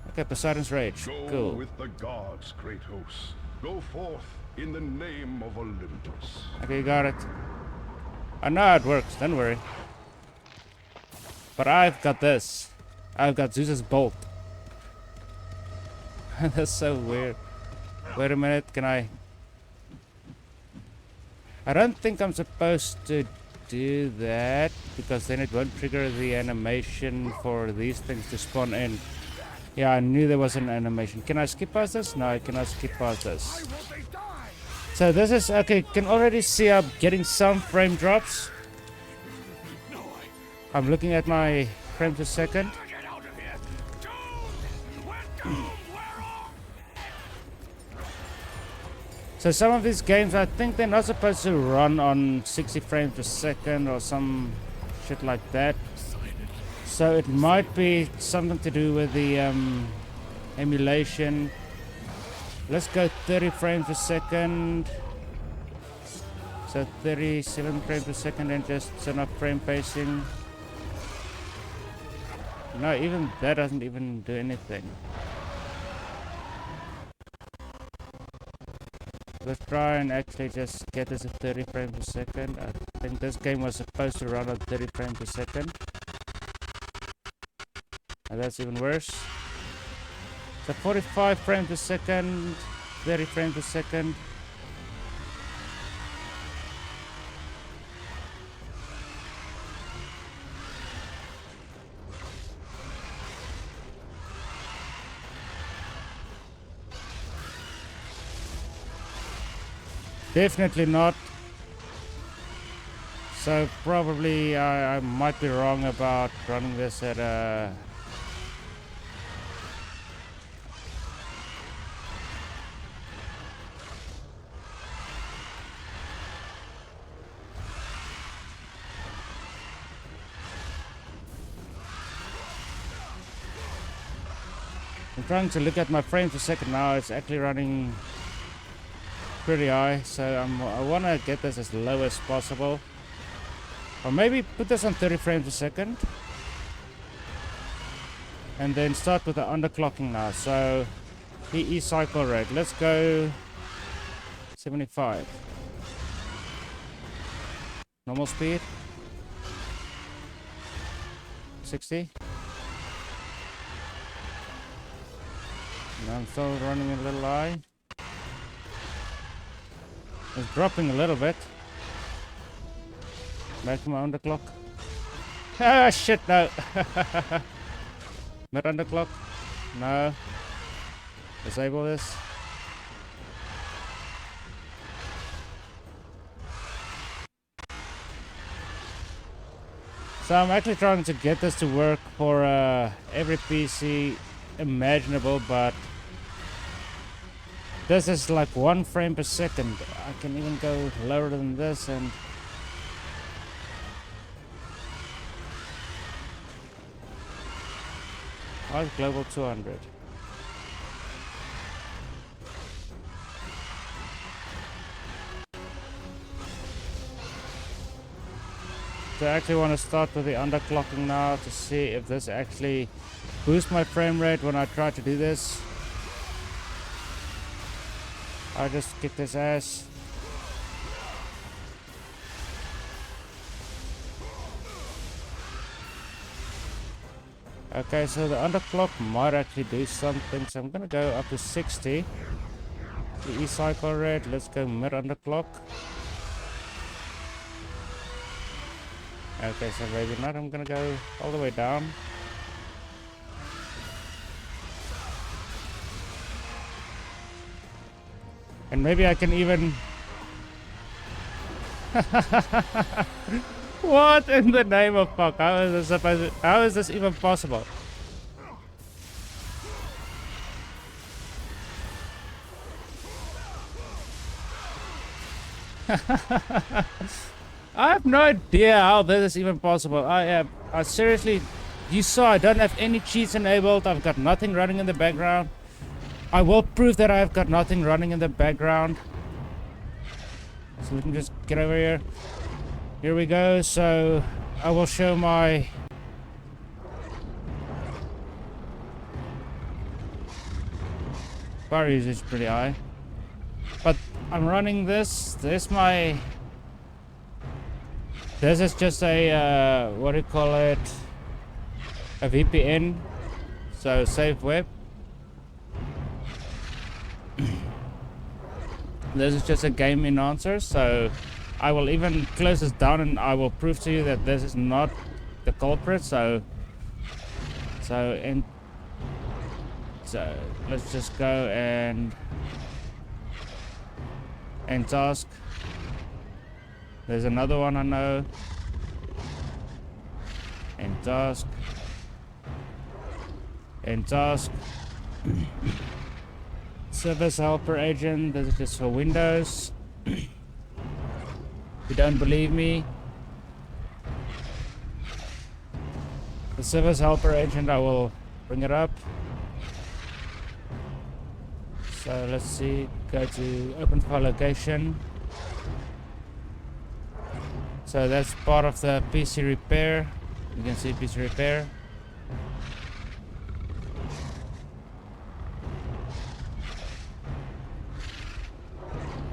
[SPEAKER 1] Okay, Poseidon's Rage.
[SPEAKER 6] Go
[SPEAKER 1] Cool.
[SPEAKER 6] with the gods, Kratos. Go forth in the name of Olympus.
[SPEAKER 1] Okay, you got it. I know it works, don't worry. But I've got this. I've got Zeus's bolt. That's so weird. Wait a minute, can I... I don't think I'm supposed to do that, because then it won't trigger the animation for these things to spawn in. Yeah, I knew there was an animation. Can I skip past this? No, I cannot skip past this. So this is... Okay, can already see I'm getting some frame drops. I'm looking at my frames per second. So some of these games, I think they're not supposed to run on 60 frames per second or some shit like that. So it might be something to do with the emulation. Let's go 30 frames per second. So 37 frames per second and just turn up frame pacing. No, even that doesn't even do anything. Let's try and actually just get this at 30 frames per second. I think this game was supposed to run at 30 frames per second. And that's even worse. So 45 frames per second, 30 frames per second. Definitely not. So probably I might be wrong about running this at a... I'm trying to look at my frames per second now. It's actually running pretty high, so I want to get this as low as possible, or maybe put this on 30 frames per second and then start with the underclocking now. So PE cycle rate, let's go 75. Normal speed 60. And I'm still running a little high. It's dropping a little bit. Back to my underclock. Ah, shit, no. Not underclock. No. Disable this. So I'm actually trying to get this to work for every PC imaginable, but this is like 1 frame per second. I can even go lower than this, and how's global 200? So I actually want to start with the underclocking now to see if this actually boosts my frame rate when I try to do this. I just kick this ass. Okay, so the underclock might actually do something, so I'm gonna go up to 60. The E-cycle red. Let's go mid underclock. Okay, so maybe not. I'm gonna go all the way down. And maybe I can even... What in the name of fuck? How is this supposed to... How is this even possible? I have no idea how this is even possible. I seriously... You saw I don't have any cheats enabled. I've got nothing running in the background. I will prove that I've got nothing running in the background. So let me just get over here. Here we go. So I will show my... Power usage pretty high. But I'm running this. This my... This is just a, what do you call it? A VPN. So safe web. This is just a game enhancer, so I will even close this down and I will prove to you that this is not the culprit. So let's just go and task. There's another one I know. And task. Service helper agent. This is just for Windows. If you don't believe me, the service helper agent, I will bring it up. So let's see, go to open file location. So that's part of the PC repair. You can see PC repair.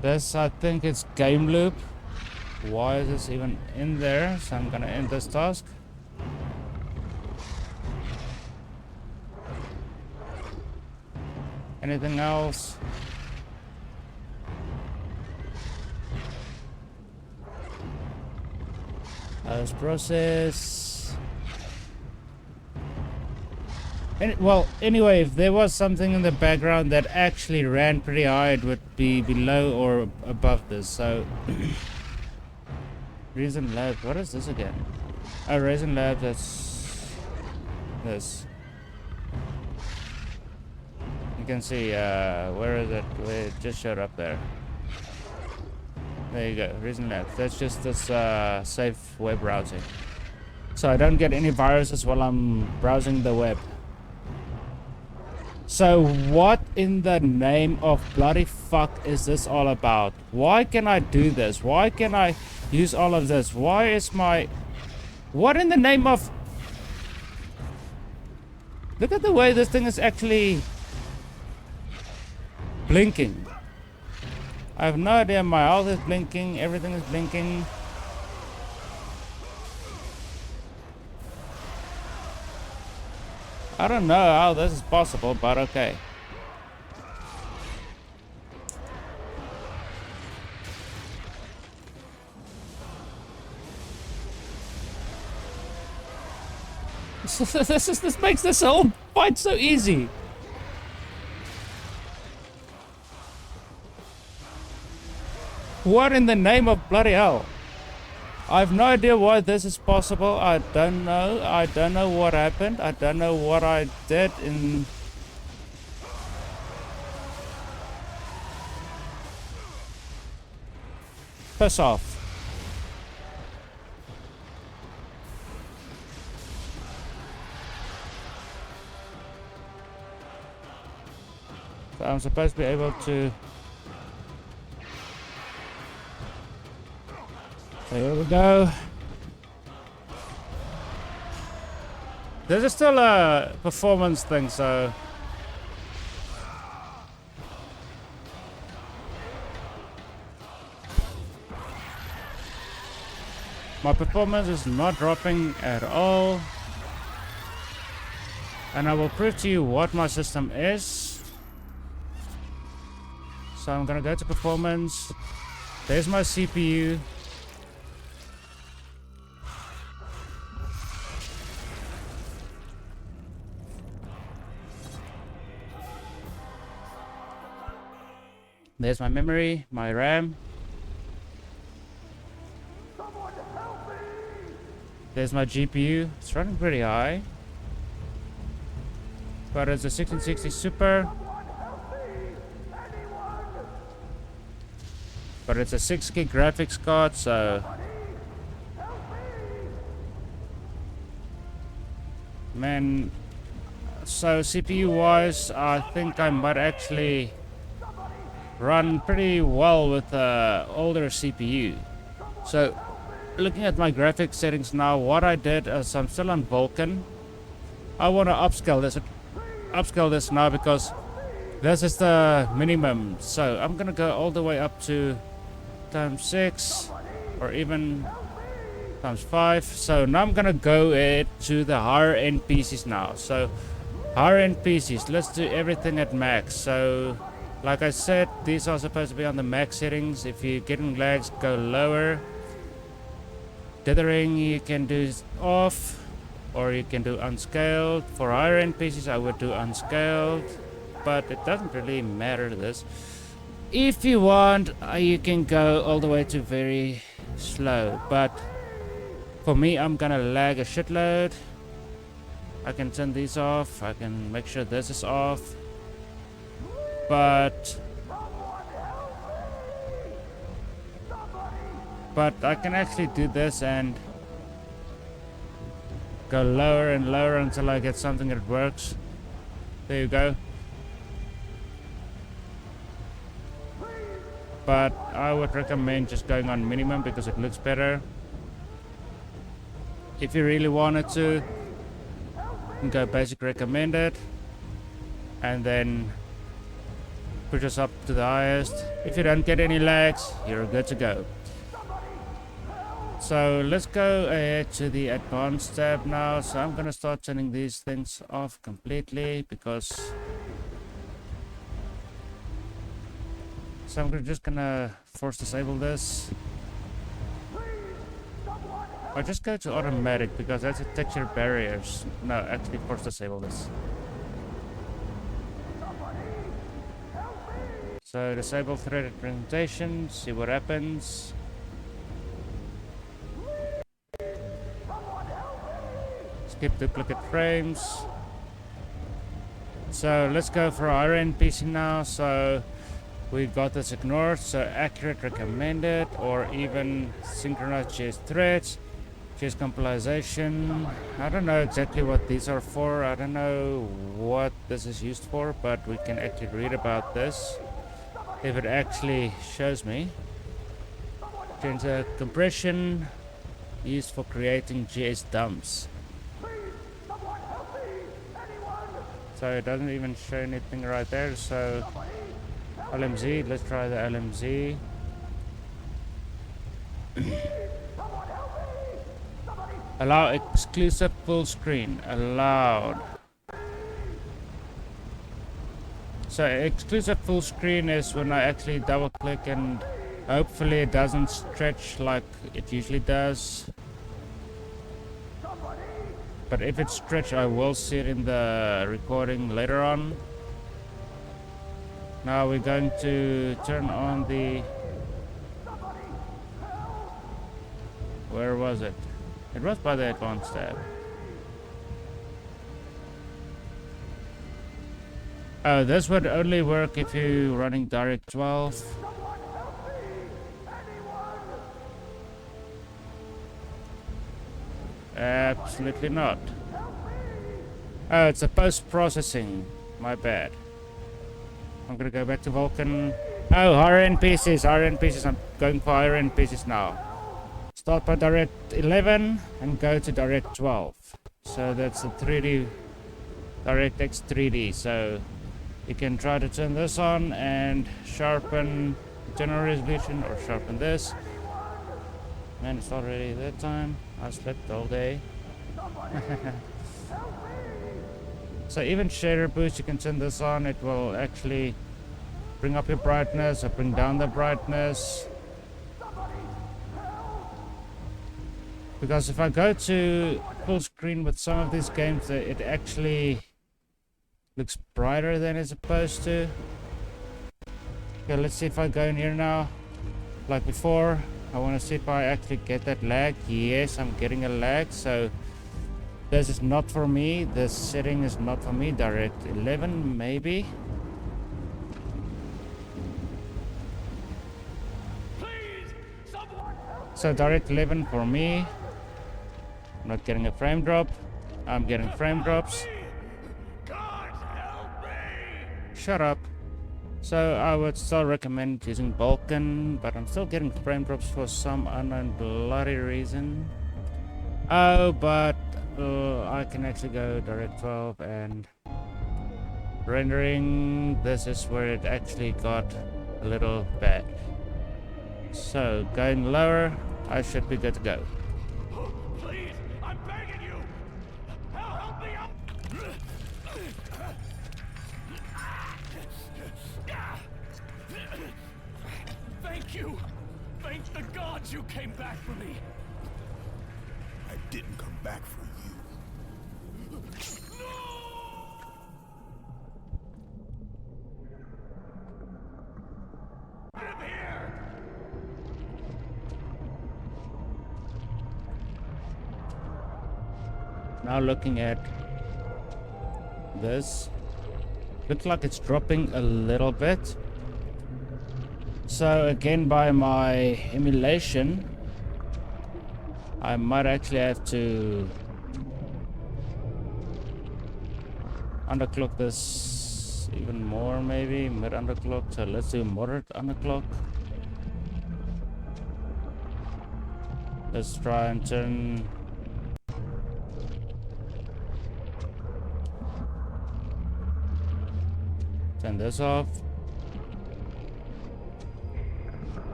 [SPEAKER 1] This, I think it's game loop. Why is this even in there? So I'm gonna end this task. Anything else? Let's process. Well, anyway, if there was something in the background that actually ran pretty high, it would be below or above this. So, Reason Lab, what is this again? Oh, Reason Lab, that's this. You can see, where is it? It just showed up there. There you go, Reason Lab. That's just this safe web browsing. So I don't get any viruses while I'm browsing the web. So what in the name of bloody fuck is this all about? Why can I do this? Why can I use all of this? Why is my... What in the name of... Look at the way this thing is actually blinking. I have no idea. My health is blinking. Everything is blinking. I don't know how this is possible, but okay. This makes this whole fight so easy. What in the name of bloody hell? I have no idea why this is possible. I don't know. I don't know what happened. I don't know what I did in... Piss off. So I'm supposed to be able to... There we go. This is still a performance thing, so... My performance is not dropping at all. And I will prove to you what my system is. So I'm gonna go to performance. There's my CPU. There's my memory, my RAM. There's my GPU. It's running pretty high. But it's a 1660 Super. But it's a 6 gig graphics card, so... Man... So CPU wise, I think I might actually run pretty well with older CPU. So, looking at my graphics settings now, what I did is I'm still on Vulkan. I want to upscale this now because this is the minimum. So I'm gonna go all the way up to ×6 or even ×5. So now I'm gonna go to the higher end PCs now. So higher end PCs, let's do everything at max. So like I said, these are supposed to be on the max settings. If you're getting lags, go lower. Dithering you can do off, or you can do unscaled. For higher end PCs I would do unscaled, but it doesn't really matter this. If you want, you can go all the way to very slow, but for me I'm gonna lag a shitload. I can turn these off, I can make sure this is off, but I can actually do this and go lower and lower until I get something that works. There you go. But I would recommend just going on minimum because it looks better. If you really wanted to, you can go basic recommended and then push us up to the highest. If you don't get any lags, you're good to go. So let's go ahead to the advanced tab now. So I'm gonna start turning these things off completely because I'm just gonna force disable this. Or just go to automatic because that's a texture barriers. No, actually force disable this. So disable threaded representation, see what happens. Skip duplicate frames. So let's go for our end PC now. So we got this ignored. So accurate recommended, or even synchronized JS threads, JS compilation. I don't know exactly what these are for. I don't know what this is used for, but we can actually read about this if it actually shows me. Change the compression used for creating JS dumps. So it doesn't even show anything right there. So LMZ, let's try the LMZ. Allow exclusive full screen. Allowed. So exclusive full screen is when I actually double click and hopefully it doesn't stretch like it usually does. But if it's stretched, I will see it in the recording later on. Now we're going to turn on the... Where was it? It was by the advanced tab. Oh, this would only work if you're running Direct 12. Absolutely not. Oh, it's a post-processing. My bad. I'm gonna go back to Vulkan. Oh, higher end PCs, higher end PCs. I'm going for higher end PCs now. Start by Direct 11 and go to Direct 12. So that's a 3D, DirectX 3D. So you can try to turn this on and sharpen general resolution or sharpen this. Man, it's already that time. I slept all day. So even shader boost, you can turn this on. It will actually bring up your brightness or bring down the brightness. Because if I go to full screen with some of these games, it actually looks brighter than it's supposed to. Okay, let's see if I go in here now. Like before, I want to see if I actually get that lag. Yes, I'm getting a lag, so this is not for me. This setting is not for me. Direct 11 maybe.
[SPEAKER 3] Please, someone help!
[SPEAKER 1] So direct 11 for me. I'm not getting a frame drop. I'm getting frame drops.
[SPEAKER 3] God help me!
[SPEAKER 1] Shut up. So I would still recommend using Vulkan, but I'm still getting frame drops for some unknown bloody reason. Oh, but I can actually go direct 12 and rendering. This is where it actually got a little bad. So going lower, I should be good to go.
[SPEAKER 3] Please, I'm begging you! Help me out! Thank you! Thank the gods you came back for me!
[SPEAKER 5] I didn't come back for you.
[SPEAKER 3] I'm here!
[SPEAKER 1] Now looking at this, looks like it's dropping a little bit. So again, by my emulation, I might actually have to underclock this even more, maybe mid underclock. So let's do moderate underclock. Let's try and turn this off.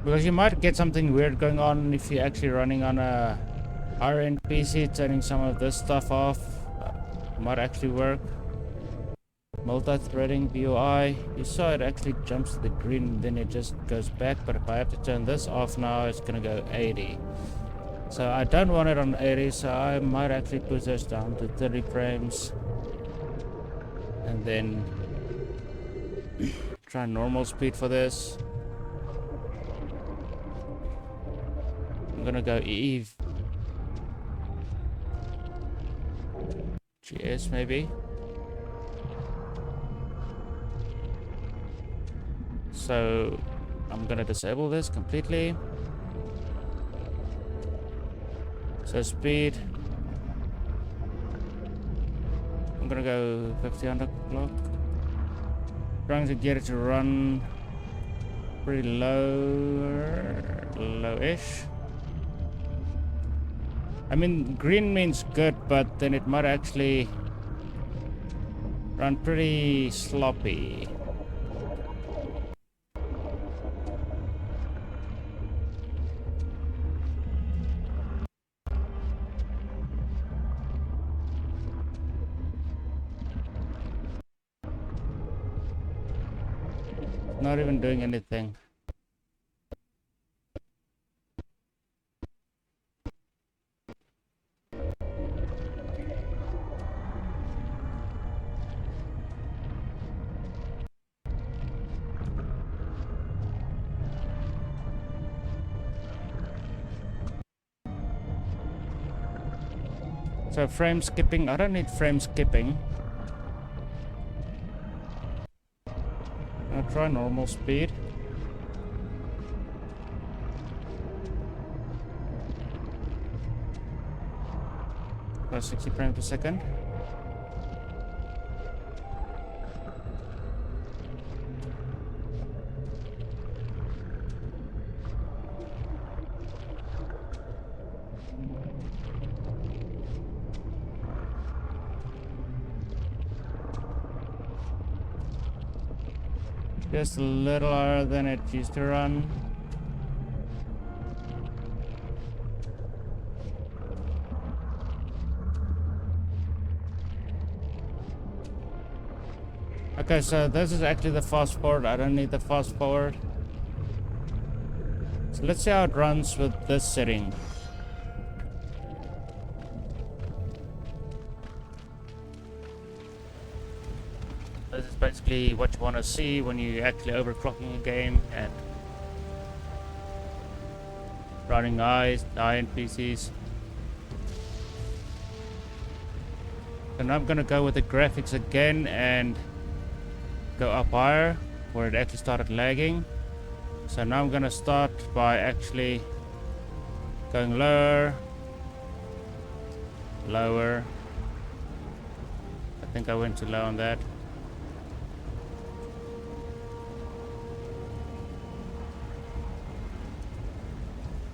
[SPEAKER 1] Because you might get something weird going on if you're actually running on a higher end PC. Turning some of this stuff off might actually work. Multi-threading BOI. You saw it actually jumps to the green, then it just goes back. But if I have to turn this off now, it's gonna go 80. So I don't want it on 80, so I might actually push this down to 30 frames. And then try normal speed for this. I'm gonna go Eve GS maybe. So I'm gonna disable this completely. So speed, I'm gonna go 50 underclock. Trying to get it to run pretty low-ish. I mean, green means good, but then it might actually run pretty sloppy. Not even doing anything. So frame skipping, I don't need frame skipping. I'll try normal speed. About 60 frames per second. Just a little higher than it used to run. Okay, so this is actually the fast forward. I don't need the fast forward. So let's see how it runs with this setting. This is basically what you want to see when you actually overclocking a game and running high-end PCs. And I'm gonna go with the graphics again and go up higher where it actually started lagging. So now I'm gonna start by actually going lower, lower. I think I went too low on that.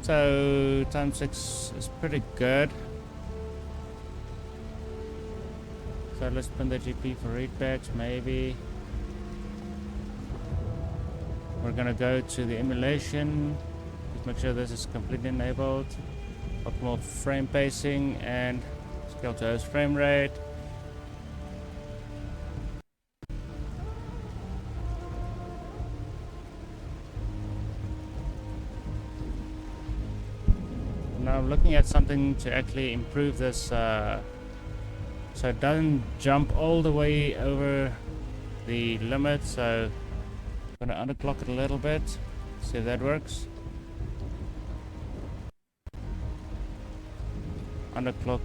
[SPEAKER 1] So times 6 is pretty good. So let's spin the GP for readbacks, maybe. We're gonna go to the emulation. Just make sure this is completely enabled. Optimal frame pacing and scale to host frame rate. Now I'm looking at something to actually improve this so it doesn't jump all the way over the limit. So I'm gonna underclock it a little bit, see if that works. Underclock.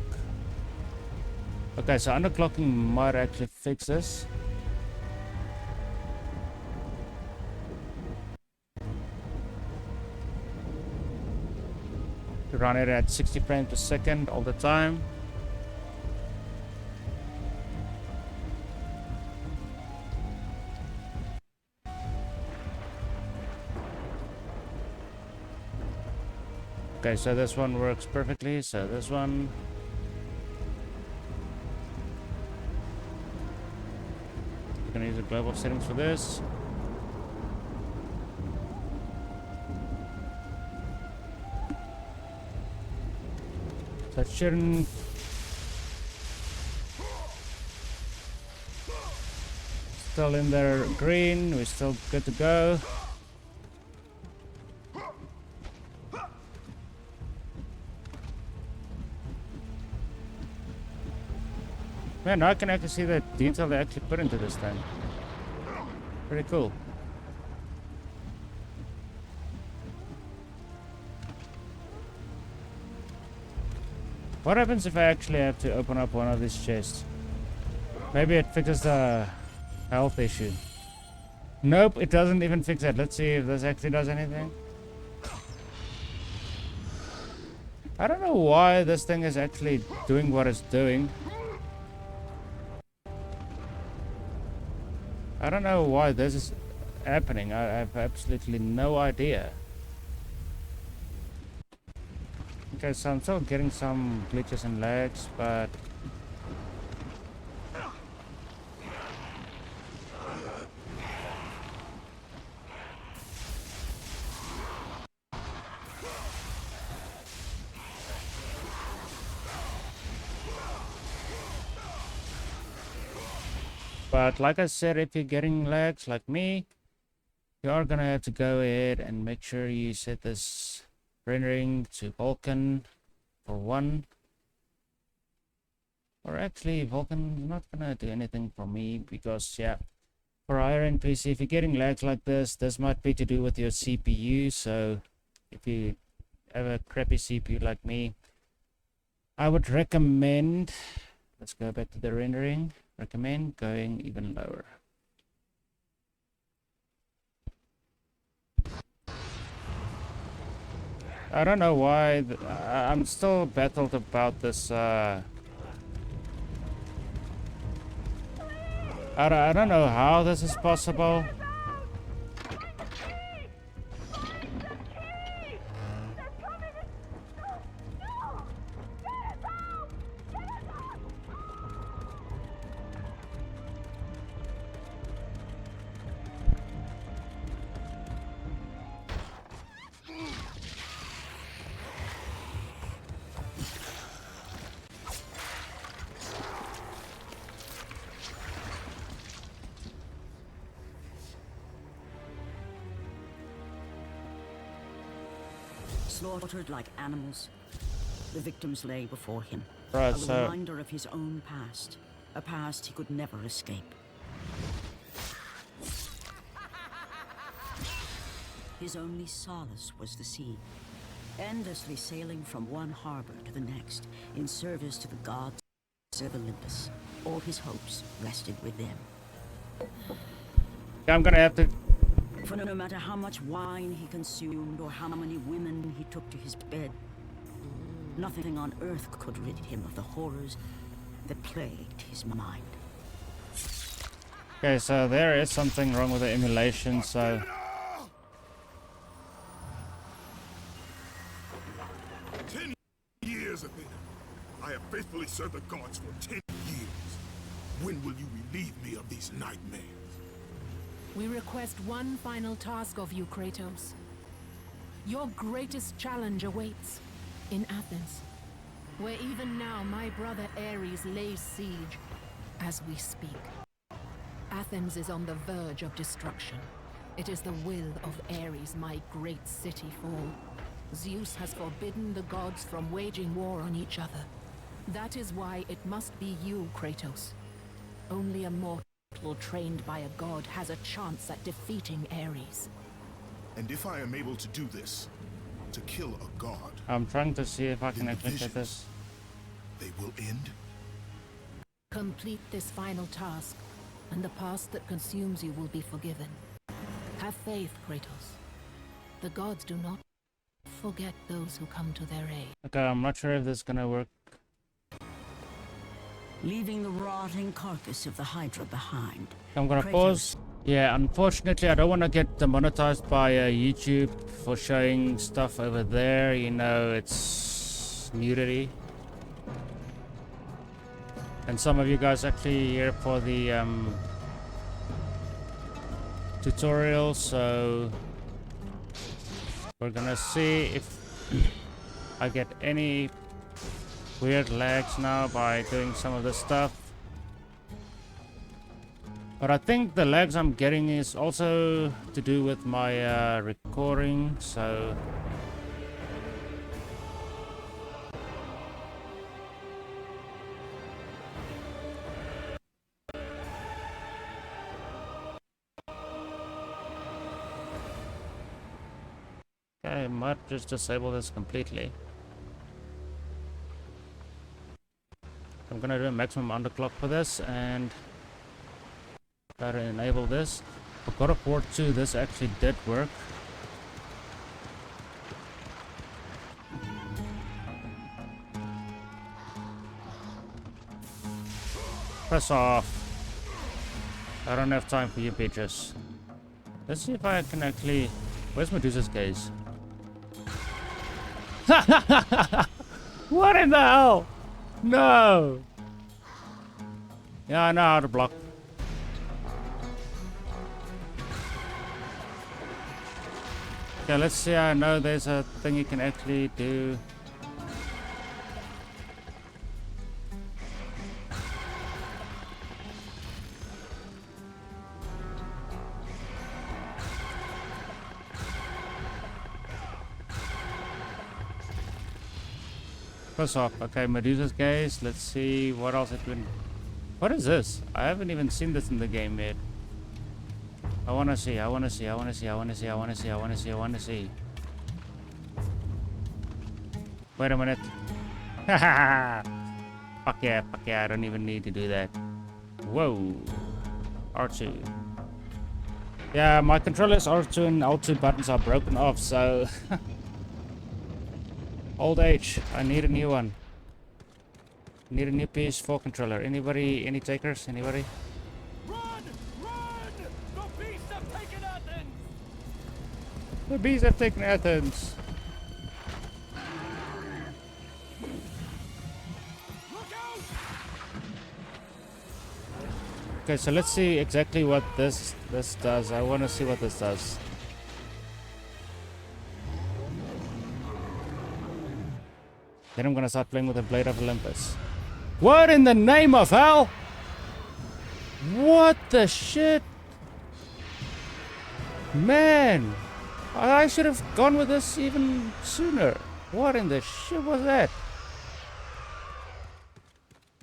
[SPEAKER 1] Okay, so underclocking might actually fix this. To run it at 60 frames per second all the time. Okay, so this one works perfectly. So this one. We're gonna use the global settings for this. So it shouldn't. Still in there green. We're still good to go. Man, now I can actually see the detail they actually put into this thing. Pretty cool. What happens if I actually have to open up one of these chests? Maybe it fixes the health issue. Nope, it doesn't even fix it. Let's see if this actually does anything. I don't know why this thing is actually doing what it's doing. I don't know why this is happening. I have absolutely no idea. Okay, so I'm still getting some glitches and lags, but like I said, if you're getting lags like me, you are gonna have to go ahead and make sure you set this rendering to Vulkan for 1. Or actually, Vulkan is not gonna do anything for me because, yeah, for higher end PC, if you're getting lags like this might be to do with your CPU. So if you have a crappy CPU like me, I would recommend, let's go back to the rendering, recommend going even lower. I don't know why. I'm still baffled about this. I don't know how this is possible.
[SPEAKER 7] Slaughtered like animals, the victims lay before him.
[SPEAKER 1] Right,
[SPEAKER 7] A
[SPEAKER 1] so
[SPEAKER 7] reminder of his own past. A past he could never escape. His only solace was the sea, endlessly sailing from one harbor to the next in service to the gods of Olympus. All his hopes rested with them.
[SPEAKER 1] yeah, I'm gonna have to.
[SPEAKER 7] For no matter how much wine he consumed or how many women he took to his bed, nothing on earth could rid him of the horrors that plagued his mind.
[SPEAKER 1] Okay, so there is something wrong with the emulation, so
[SPEAKER 5] 10 years of it. I have faithfully served the gods for 10 years. When will you relieve me of these nightmares?
[SPEAKER 4] We request one final task of you, Kratos. Your greatest challenge awaits in Athens, where even now my brother Ares lays siege as we speak. Athens is on the verge of destruction. It is the will of Ares my great city fall. Zeus has forbidden the gods from waging war on each other. That is why it must be you, Kratos. Only a mortal trained by a god has a chance at defeating Ares.
[SPEAKER 5] And if I am able to do this, to kill a god,
[SPEAKER 1] I'm trying to see if I can
[SPEAKER 5] then the
[SPEAKER 1] actually get
[SPEAKER 5] visions,
[SPEAKER 1] this.
[SPEAKER 5] they will end?
[SPEAKER 4] Complete this final task, and the past that consumes you will be forgiven. Have faith, Kratos. The gods do not forget those who come to their aid.
[SPEAKER 1] Okay, I'm not sure if this is gonna work.
[SPEAKER 7] Leaving the rotting carcass of the Hydra behind.
[SPEAKER 1] I'm gonna
[SPEAKER 7] Kratos.
[SPEAKER 1] pause. Yeah, unfortunately, I don't want to get demonetized by YouTube for showing stuff over there. You know, it's nudity. And some of you guys actually here for the tutorial, so we're gonna see if I get any weird lags now by doing some of this stuff. But I think the lags I'm getting is also to do with my recording, so okay, I might just disable this completely. I'm gonna do a maximum underclock for this and try to enable this. For God of War 2, this actually did work. Press off. I don't have time for you bitches. Let's see if I can actually... Where's Medusa's gaze? What in the hell? No! Yeah, I know how to block. Okay, let's see. I know there's a thing you can actually do. Press off. Okay, Medusa's gaze. Let's see what else it can. What is this? I haven't even seen this in the game yet. I wanna see. I wanna see. I wanna see. I wanna see. I wanna see. I wanna see. I wanna see. Wait a minute. Fuck yeah. Fuck yeah. I don't even need to do that. Whoa. R2. Yeah, my controller's R2 and L2 buttons are broken off, so old age. I need a new one. Need a new PS4 controller. Anybody? Any takers? Anybody?
[SPEAKER 3] Run! Run! The beasts have taken Athens!
[SPEAKER 1] The bees have taken Athens.
[SPEAKER 3] Look out!
[SPEAKER 1] Okay, so let's see exactly what this does. I want to see what this does. Then I'm gonna start playing with the Blade of Olympus. What in the name of hell? What the shit? Man, I should have gone with this even sooner. What in the shit was that?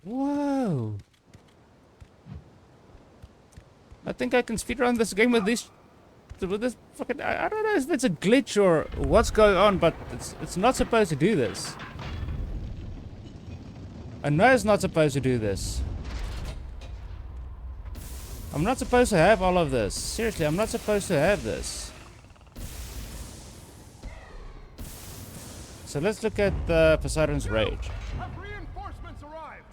[SPEAKER 1] Whoa. I think I can speedrun this game with this fucking... I don't know if it's a glitch or what's going on, but it's not supposed to do this. I know it's not supposed to do this. I'm not supposed to have all of this. Seriously, I'm not supposed to have this. So let's look at Poseidon's Rage.
[SPEAKER 3] Have reinforcements arrived?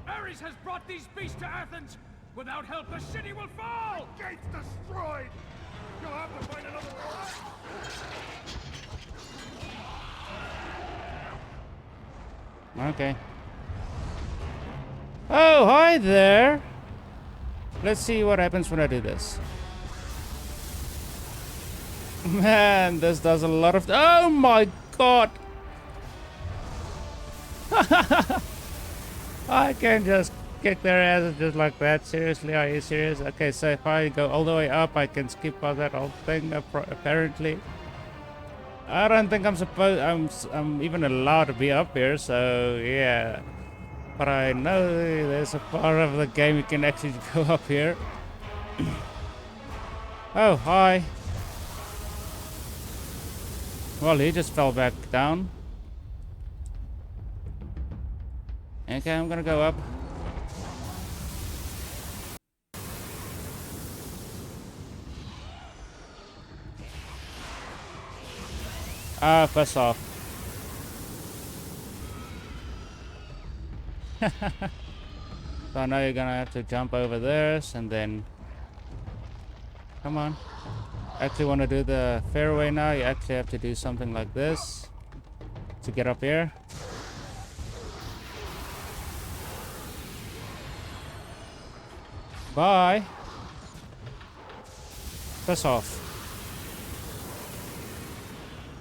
[SPEAKER 3] Ares has brought these beasts to Athens. Without help, the city will fall.
[SPEAKER 5] Gates destroyed! You'll have to find another way.
[SPEAKER 1] Okay. Oh, hi there. Let's see what happens when I do this. Man, this does a lot of... Oh my god! I can just kick their asses just like that. Seriously, are you serious? Okay, so if I go all the way up, I can skip all that whole thing, apparently. I don't think I'm even allowed to be up here, so yeah. But I know there's a part of the game you can actually go up here. Oh, hi. Well, he just fell back down. Okay, I'm gonna go up. Ah, piss off. So I know you're gonna have to jump over this and then... Come on. Actually want to do the fairway now. You actually have to do something like this to get up here. Bye. Piss off.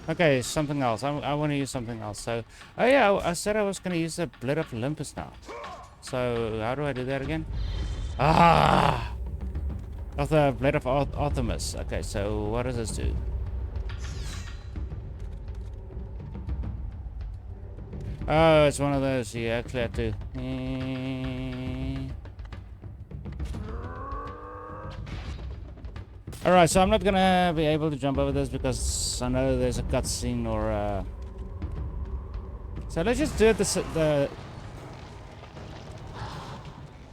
[SPEAKER 1] Okay, something else. I want to use something else. So, oh yeah, I said I was going to use the Blade of Olympus now. So, how do I do that again? Ah! Of the Blade of Artemis. Okay, so what does this do? Oh, it's one of those. You actually have to... Alright, so I'm not gonna be able to jump over this because I know there's a cutscene or So let's just do it the...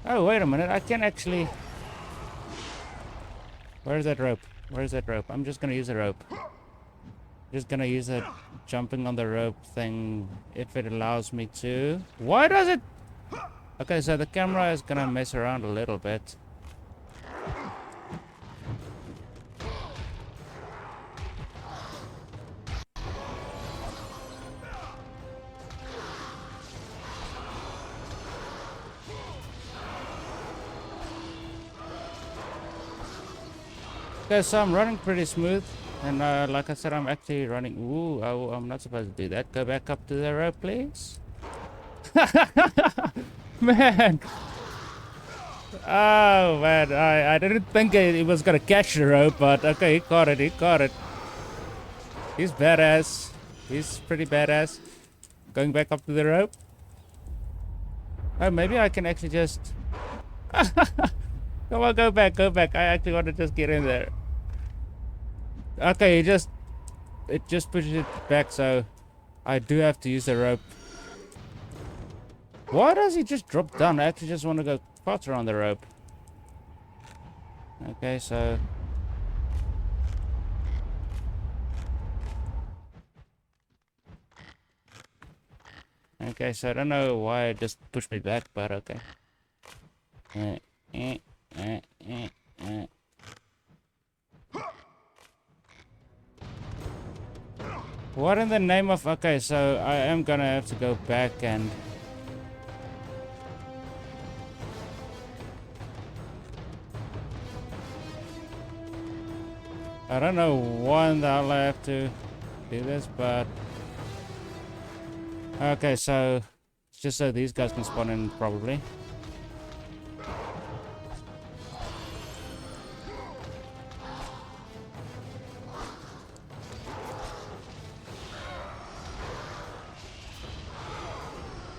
[SPEAKER 1] Oh, wait a minute, I can actually... Where's that rope? Where's that rope? I'm just gonna use the rope. Just gonna use that jumping on the rope thing if it allows me to. Why does it... Okay, so the camera is gonna mess around a little bit. Okay, so I'm running pretty smooth, and like I said, I'm actually running. Ooh, I'm not supposed to do that. Go back up to the rope, please. Man. Oh man, I didn't think it was gonna catch the rope, but okay, he caught it. He caught it. He's badass. He's pretty badass. Going back up to the rope. Oh, maybe I can actually just. Come on, go back, go back. I actually want to just get in there. Okay, it just pushes it back, so I do have to use the rope. Why does he just drop down? I actually just want to go faster on the rope. Okay, so... Okay, so I don't know why it just pushed me back, but okay. What in the name of... Okay, so I am gonna have to go back and... I don't know why in the hell I have to do this, but... Okay, so... It's just so these guys can spawn in, probably.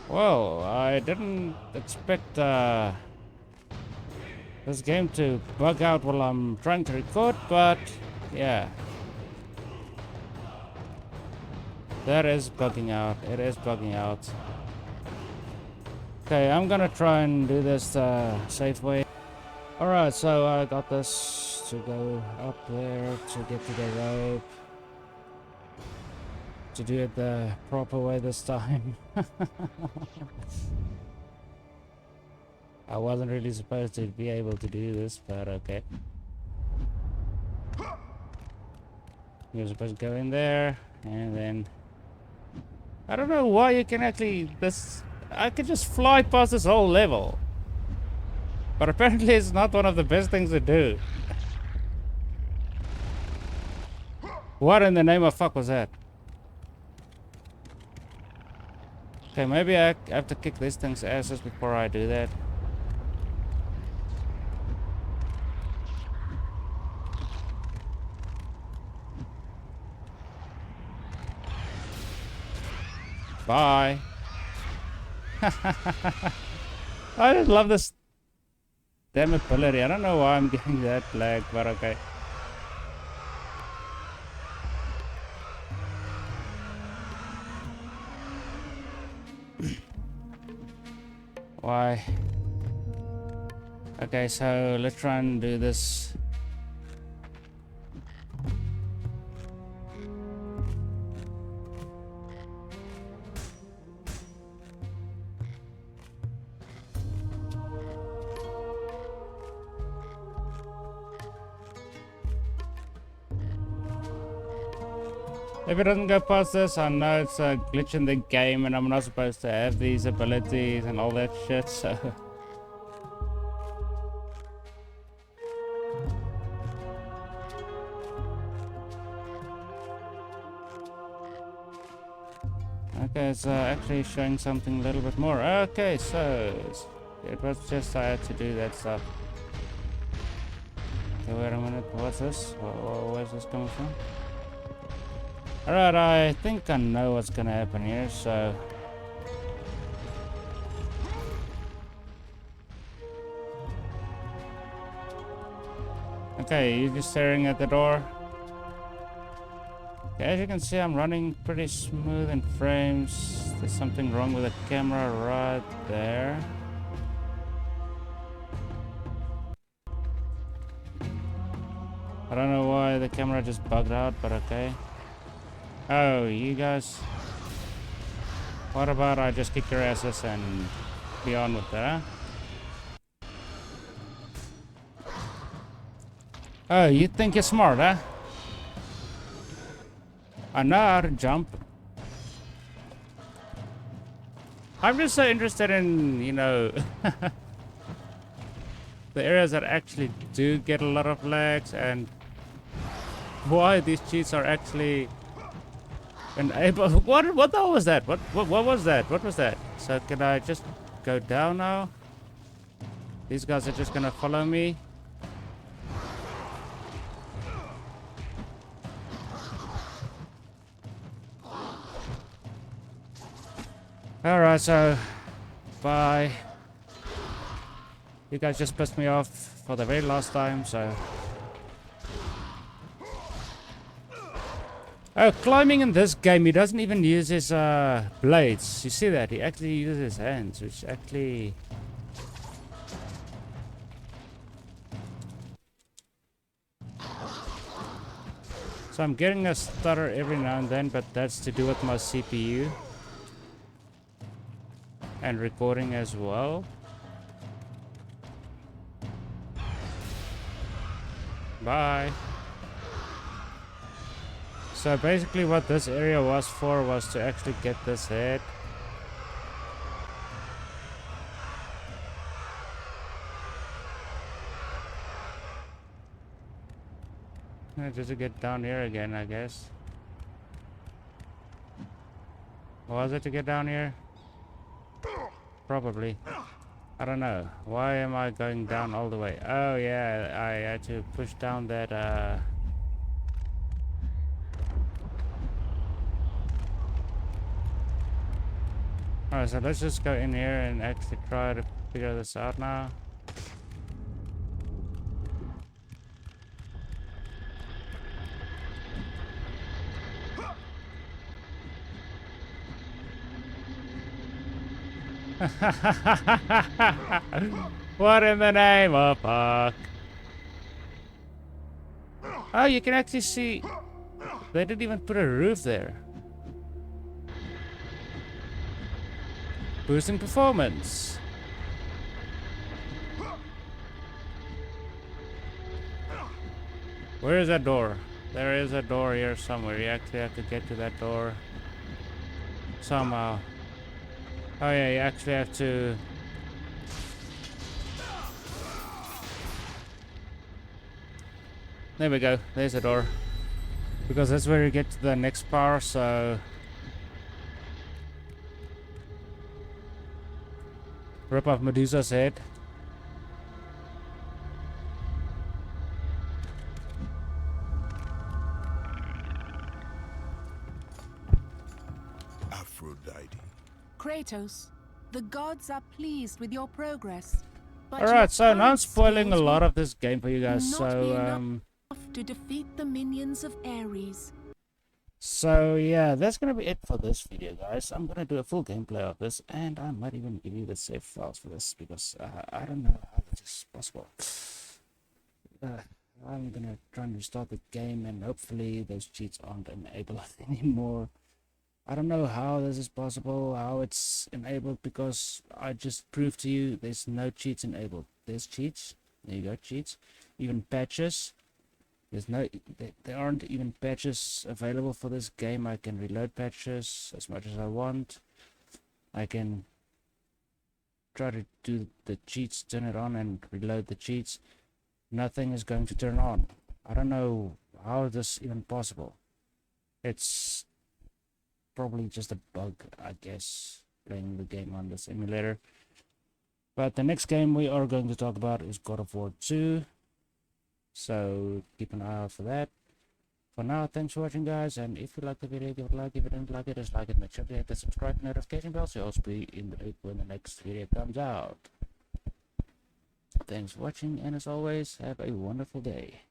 [SPEAKER 1] Well, I didn't expect this game to bug out while I'm trying to record, but yeah. That is bugging out. It is bugging out. Okay, I'm gonna try and do this safe way. Alright, so I got this to go up there to get to the rope. To do it the proper way this time. I wasn't really supposed to be able to do this, but okay. You're supposed to go in there, and then... I don't know why you can actually... I could just fly past this whole level. But apparently it's not one of the best things to do. What in the name of fuck was that? Okay, maybe I have to kick these things' asses before I do that. Bye. I just love this damn ability. I don't know why I'm getting that lag, but okay. Why? Okay, so let's try and do this. If it doesn't go past this, I know it's a glitch in the game and I'm not supposed to have these abilities and all that shit, so... Okay, it's actually showing something a little bit more. Okay, so... It was just I had to do that stuff. Okay, wait a minute, what's this? Where's this coming from? Alright, I think I know what's gonna happen here, so... Okay, you're just staring at the door. Okay, as you can see, I'm running pretty smooth in frames. There's something wrong with the camera right there. I don't know why the camera just bugged out, but okay. Oh, you guys. What about I just kick your asses and be on with that, huh? Oh, you think you're smart, huh? I know how to jump. I'm just so interested in, you know, the areas that actually do get a lot of lags and why these cheats are actually enabled. What the hell was that? What was that? What was that? So can I just go down now? These guys are just gonna follow me. Alright, so bye. You guys just pissed me off for the very last time, so... Oh, climbing in this game, he doesn't even use his blades. You see that? He actually uses his hands, which actually... So I'm getting a stutter every now and then, but that's to do with my CPU. And recording as well. Bye. So basically what this area was for was to actually get this head. Just to get down here again, I guess. Was it to get down here? Probably. I don't know. Why am I going down all the way? Oh yeah, I had to push down that Alright, so let's just go in here and actually try to figure this out now. What in the name of fuck? Oh, you can actually see they didn't even put a roof there. Boosting performance. Where is that door? There is a door here somewhere. You actually have to get to that door somehow. Oh yeah, you actually have to... There we go. There's a door. Because that's where you get to the next power, so... Rip off Medusa's head.
[SPEAKER 5] Aphrodite.
[SPEAKER 4] Kratos, the gods are pleased with your progress. But
[SPEAKER 1] Alright, so
[SPEAKER 4] your
[SPEAKER 1] now I'm
[SPEAKER 4] current
[SPEAKER 1] spoiling a
[SPEAKER 4] skills
[SPEAKER 1] lot
[SPEAKER 4] will
[SPEAKER 1] of this game for you guys,
[SPEAKER 4] not be
[SPEAKER 1] so
[SPEAKER 4] enough to defeat the minions of Ares.
[SPEAKER 1] So yeah, that's gonna be it for this video, guys. I'm gonna do a full gameplay of this, and I might even give you the save files for this, because I don't know how this is possible. I'm gonna try and restart the game, and hopefully those cheats aren't enabled anymore. I don't know how this is possible, how it's enabled, because I just proved to you there's no cheats enabled. There's cheats. There you go, cheats. Even patches. There aren't even patches available for this game. I can reload patches as much as I want. I can try to do the cheats, turn it on and reload the cheats. Nothing is going to turn on. I don't know how this is even possible. It's probably just a bug, I guess, playing the game on this emulator. But the next game we are going to talk about is God of War 2. So keep an eye out for that. For now, thanks for watching, guys, and if you like the video, give it a like. If you didn't like it, dislike it. Make sure to hit the subscribe notification bell so you'll also be in the loop when the next video comes out. Thanks for watching, and as always, have a wonderful day.